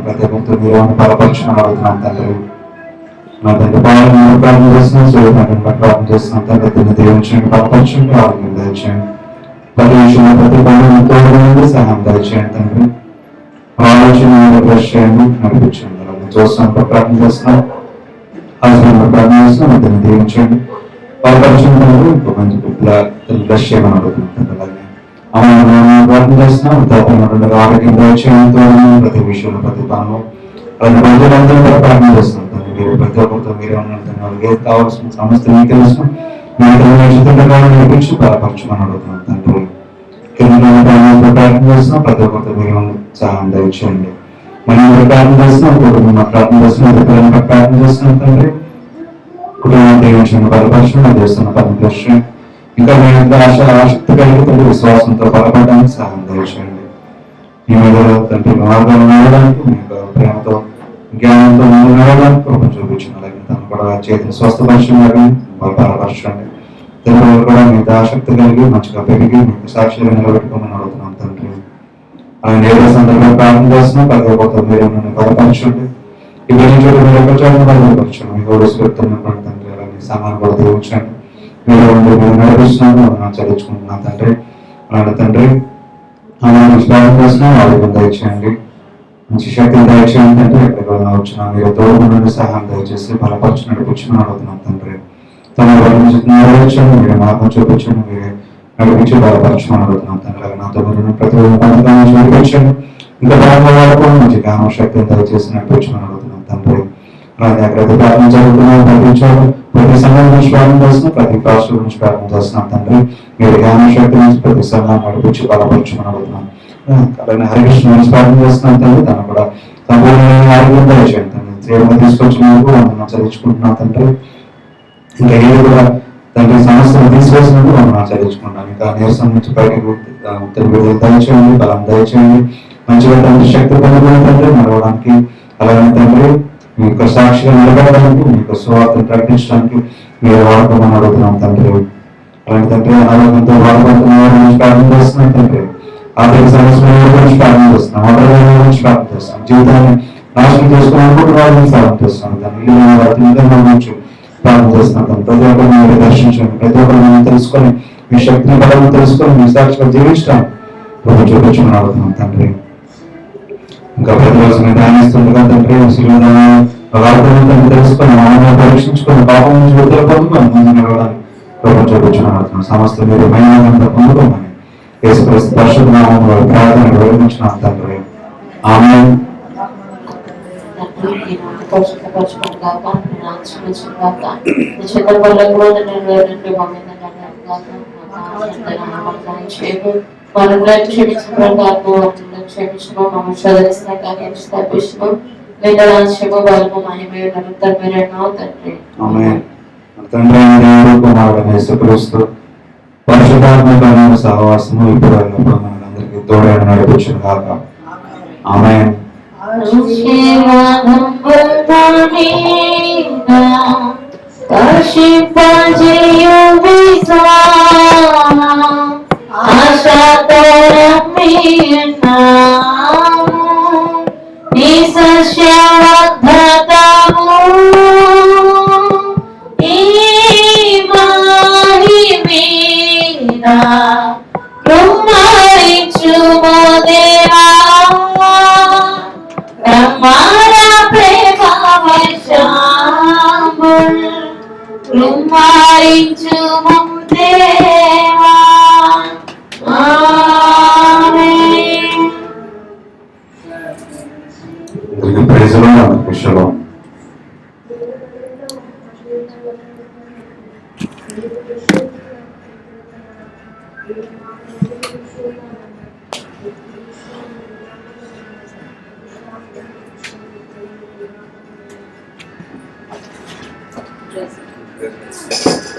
ప్రతి ఒక్కరితో మీరు బలపరచమని అడుగుతున్నాం తండ్రి. నా తండ్రి పాలన ప్రార్థన చేస్తున్నాం, సూర్యనారాయణ ప్రార్థన చేస్తున్నాం తండ్రి. దీన్ని దీవించండి, బలపరచండి, ఆరోగ్యం దయచేయండి. ప్రతి విషయంలో ప్రతి పనులను తోడుగా సహాయం దయచేయండి తండ్రి. ఆలోచన బ్రష్ చేయండి, నడిపించండి. చూస్తున్నాం ప్రార్థన చేస్తున్నాం, హస్బెండ్ ప్రార్థన చేస్తున్నాం. దీన్ని దీవించండి, బలపరచండి. ఇంకో మంచి బ్రష్ చేయమని అడుగుతున్నాం. అలాగే అమ్మ ప్రార్థన చేస్తున్నాం, తప్పకుండా ఆరోగ్యం దయచేయండి. ప్రతి విషయంలో ప్రతి పనులు అలాగే ప్రజలందరూ కూడా ప్రార్థన చేస్తున్నాం తండ్రి. మీరు ప్రతి ఒక్కరితో మీరే ఉన్నాడు. వాళ్ళకి ఏది కావాల్సిన సమస్త మీకు తెలుసు. మీరు నడిపించి బలపరచమని అడుగుతున్నాం తండ్రి. ప్రార్థన చేస్తున్నాం, ప్రతి ఒక్కరితో మీరు సహాయం దయచేయండి. మనం ప్రార్థన చేస్తున్నాం, కుటుంబం ప్రార్థన చేస్తున్నాం, పిల్లలను ప్రార్థన చేస్తున్నాం తండ్రి. కుటుంబం దీవించండి, బలపరచండి. చేస్తున్న పని ప్లస్ ఇంకా మీ ఆసక్తి కలిగి విశ్వాసంతో బలపడడానికి సహాయం దయచేయండి. మీ మీద తండ్రి మార్గంలో నడవడానికి, మీ ప్రేమతో జ్ఞానంతో ముందు నడవడానికి కృప చూపించండి. అలాగే తను కూడా చేతిని స్వస్థపరచండి, బలపరచండి. తెలుగు కూడా మీకు ఆసక్తి కలిగి మంచిగా పెరిగి మీకు సాక్షిగా నిలబెట్టుకోమని అడుగుతున్నాం తండ్రి. ఆయన ఏదో సందర్భంగా ప్రార్థన చేస్తున్నాం, ప్రతి ఒక్కరితో మీరు బలపరచండి. ఇవన్నీ చోటు మీరు ఎక్కడ చోట బలపరచండి. మీ కూడా స్వీకృతం తండ్రి. అలాగే సామాన్ కూడా దీవించండి. మీరు మీరు నడిపిస్తున్నాను చదివించుకుంటున్నాం తండ్రి. అలాంటి తండ్రి ప్రార్థన చేస్తున్నాం, ఆరోగ్యం దయచేయండి, మంచి శక్తిని దయచేయండి తండ్రి. ఎక్కడికి వచ్చినా మీరు తోడుకుంటుండే సహాయం దయచేసి బలపరచు నడిపించమని అడుగుతున్నాం తండ్రి. నెరవేర్చండి, మీరు మార్గం చూపించండి, మీరే నడిపించి బలపరచమని అడుగుతున్నాం తండ్రి. నాతో మీరు ప్రతి పథకాన్ని నడిపించండి. ఇంకా బాగా వాడుకోండి, మంచి జ్ఞానం శక్తిని దయచేసి నడిపించమని అడుగుతున్నాం తండ్రి. అలాగే ప్రతి ప్రార్థన జరుగుతున్నాం, ప్రతి సమయం నుంచి ప్రార్థన చేస్తున్నాం, ప్రతి రాష్ట్రం నుంచి ప్రార్థన చేస్తున్నాం తండ్రి. మీరు జ్ఞాన శక్తి నుంచి ప్రతి సమయం నడిపించి బలపరచమని అడుగుతున్నాం. అలాగే హరికృష్ణ నుంచి ప్రార్థన చేస్తున్నాం తండ్రి. తను కూడా సంపూర్ణమైన ఆరోగ్యం దయచేయండి తండ్రి. దేవుడు తీసుకొచ్చినందుకు మనం చదివించుకుంటున్నాం తండ్రి. ఇంకా ఏది కూడా తండ్రి సమస్యను తీసివేసినందుకు మనం ఆచరించుకుంటాం. ఇంకా నీరసం నుంచి బయటకు దయచేయండి, బలం దయచేయండి, మంచిగా తండ్రి శక్తి పొందుకుని తండ్రి నడవడానికి. అలాగే తండ్రి మీ యొక్క సాక్షిగా నిలబడడానికి, మీ యొక్క సువార్తను ప్రకటించడానికి మీరు వాడుకోమని అడుగుతున్నాం తండ్రి. అలాంటి తండ్రి అనారోగ్యంతో బాధపడుతున్న వారి గురించి ప్రార్థన చేస్తున్నాం తండ్రి. ఆర్థిక సమస్యల గురించి ప్రార్థన చేస్తున్నాం, ఆరోగ్యం గురించి ప్రార్థన చేస్తున్నాం, జీవితాన్ని నాశనం చేసుకుని అనుకుంటున్న వారి గురించి ప్రార్థన చేస్తున్నాం. దాన్ని ఇల్లు వారి జీవితంలో గురించి ప్రార్థన చేస్తున్నాం. ప్రతి ఒక్కరిని మీరు దర్శించండి, ప్రతి ఒక్కరిని మేము తెలుసుకొని మీ శక్తిని బలం తెలుసుకొని మీ సాక్షిగా జీవించడం ప్రభు చూపించమని అడుగుతున్నాం తండ్రి. ఇంకా ప్రతిరోజు మేము ధ్యానిస్తుండగా తండ్రి తండ్రి తెలుసుకొని మమ్మల్ని పరీక్షించుకొని పాపం నుంచి విడుదల పొందుకొని ముందు నిలవడానికి ప్రభు చూపించమని అడుగుతున్నాం. సమస్త మీరు మహిళలంతా పొందుకోమని యేసుక్రీస్తు పరిశుద్ధ నామములో ప్రార్థన వివరించినాం తండ్రి. ఆమేన్. తండ్రి కుమారుడు యేసుక్రీస్తు పరిశుద్ధాత్మ సహవాసము ఇప్పుడు మనందరికీ తోడైన నడిపించును గాక. ఆమేన్. విషయంలో